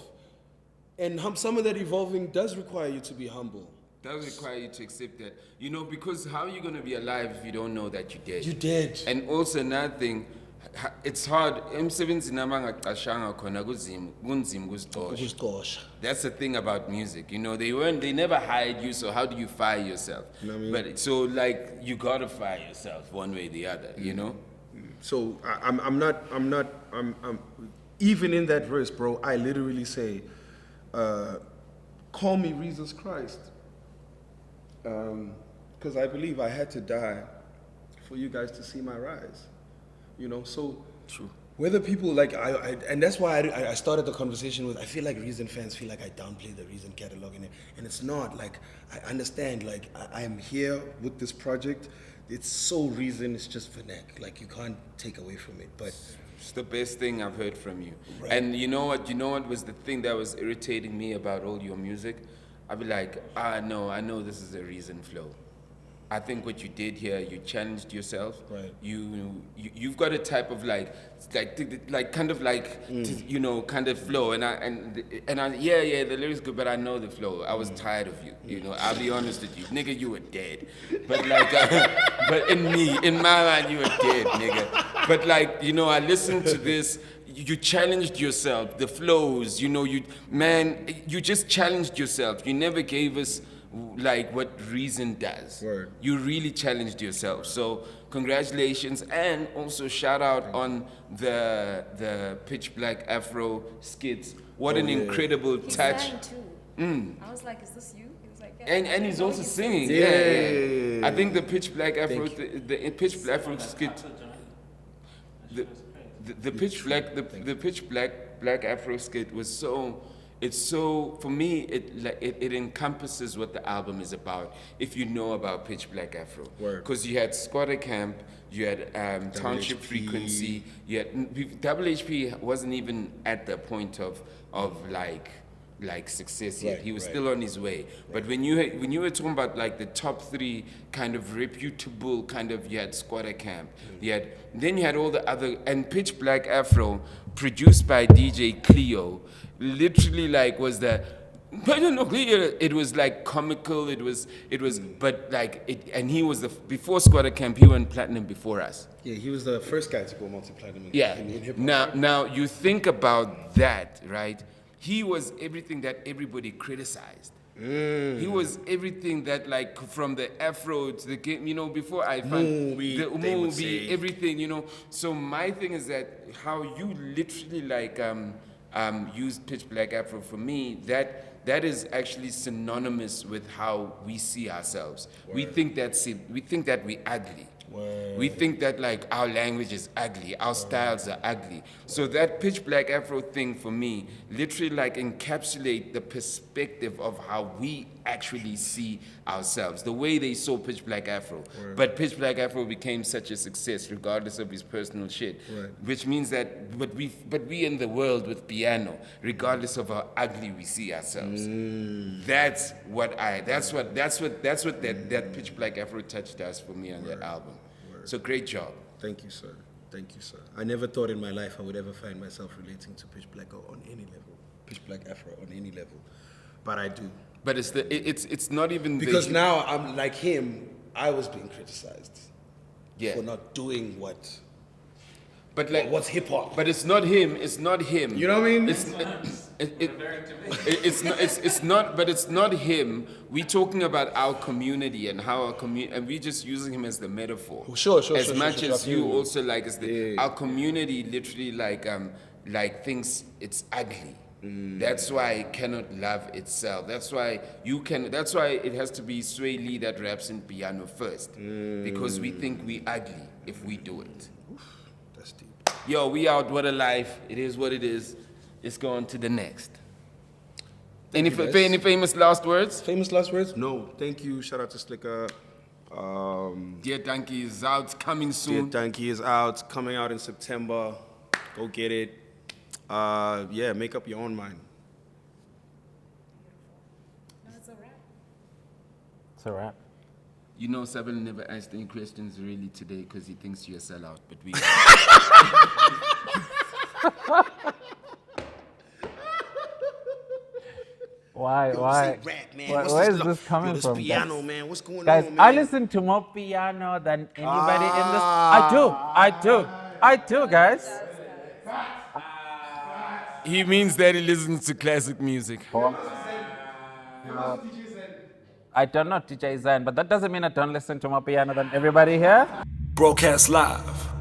And some of that evolving does require you to be humble. Does require you to accept that. You know, because how are you going to be alive if you don't know that you're dead? You're dead. And also another thing, it's hard. Emsebenzini abangaqashanga khona kunzima ukuzixosha. That's the thing about music. You know, they never hired you, so how do you fire yourself? You know what I mean? But so like you gotta fire yourself one way or the other, you know? So I'm even in that verse, bro, I literally say, call me Jesus Christ. Because I believe I had to die for you guys to see my rise. You know, so true. Whether people like and that's why I started the conversation with, I feel like Reason fans feel like I downplay the Reason catalog, and it's not. Like, I understand, like I am here with this project. It's so Reason, it's just Vernac. Like, you can't take away from it. But it's the best thing I've heard from you. Right. And you know what was the thing that was irritating me about all your music? I'd be like, I know this is a Reason flow. I think what you did here, you challenged yourself. Right. You've got a type of kind of flow, and yeah, the lyrics good, but I know the flow. I was tired of you. You know, I'll be honest with you, nigga, you were dead. But like, but in my mind, you were dead, nigga. But like, you know, I listened to this. You challenged yourself, the flows. You know, you just challenged yourself. You never gave us like what Reason does. Word. You really challenged yourself. So congratulations, and also shout out on the Pitch Black Afro skits. What an incredible He touch. sang too. I was like, is this you? He was like, yeah. And he's also singing. Yeah. I think the Pitch Black Afro the Pitch Black Afro skit. The Pitch Black Afro skit was so. It's so, for me, it encompasses what the album is about, if you know about Pitch Black Afro. Because you had Squatter Camp, you had Township HP. Frequency, you had, Double HP wasn't even at the point of like success yet. Right, He was right. still on his way. But when you were talking about like the top three kind of reputable kind of, you had Squatter Camp, then you had all the other, and Pitch Black Afro, produced by DJ Cleo, literally like was the, I don't know, it was like comical, it was, but like it, and he was before Squatter Camp, he went platinum before us. yeah, he was the first guy to go multi-platinum in hip-hop. Now you think about that, right? He was everything that everybody criticized. He was everything that, like, from the Afro to the game, you know, before I find Movie, the they would movie, say. everything, you know. So my thing is that how you literally like used Pitch Black Afro, for me, that is actually synonymous with how we see ourselves. We think that's it. We think that we're ugly. We think that like our language is ugly, our styles are ugly. So that Pitch Black Afro thing for me literally like encapsulate the perspective of how we actually see ourselves, the way they saw Pitch Black Afro. But Pitch Black Afro became such a success regardless of his personal shit, which means that but we in the world with piano, regardless of how ugly we see ourselves. That's what that Pitch Black Afro touch does for me on that album. So great job. Thank you, sir. Thank you, sir. I never thought in my life I would ever find myself relating to Pitch Black on any level, Pitch Black Afro on any level, but I do. But it's not even Because now I'm like him. I was being criticized yeah. for not doing what. But like what's hip hop? But it's not him. It's not him. You know what I mean? It's not. But it's not him. We're talking about our community and how our community, and we're just using him as the metaphor. Sure. As much as absolutely. you also like, as our community literally like thinks it's ugly. That's why it cannot love itself. That's why That's why it has to be Sway Lee that raps in piano first, because we think we ugly if we do it. That's deep. Yo, we out. What a life. It is what it is. Let's go on to the next. Any famous last words? Famous last words? No. Thank you. Shout out to Slikour. Dear Donkey is out, coming Dear soon. Donkey is out, coming out in September. Go get it. Yeah, make up your own mind. No, it's a wrap. It's a wrap. You know, Sabel never asked any questions really today because he thinks you're a sellout, but we... Why? Say rap, man. What's Where this is this coming this from? piano, man. What's going Guys, on, man? I listen to more piano than anybody in this. I do, guys. He means that he listens to classic music. I don't know DJ Zen, but that doesn't mean I don't listen to more piano than everybody here. Broadcast live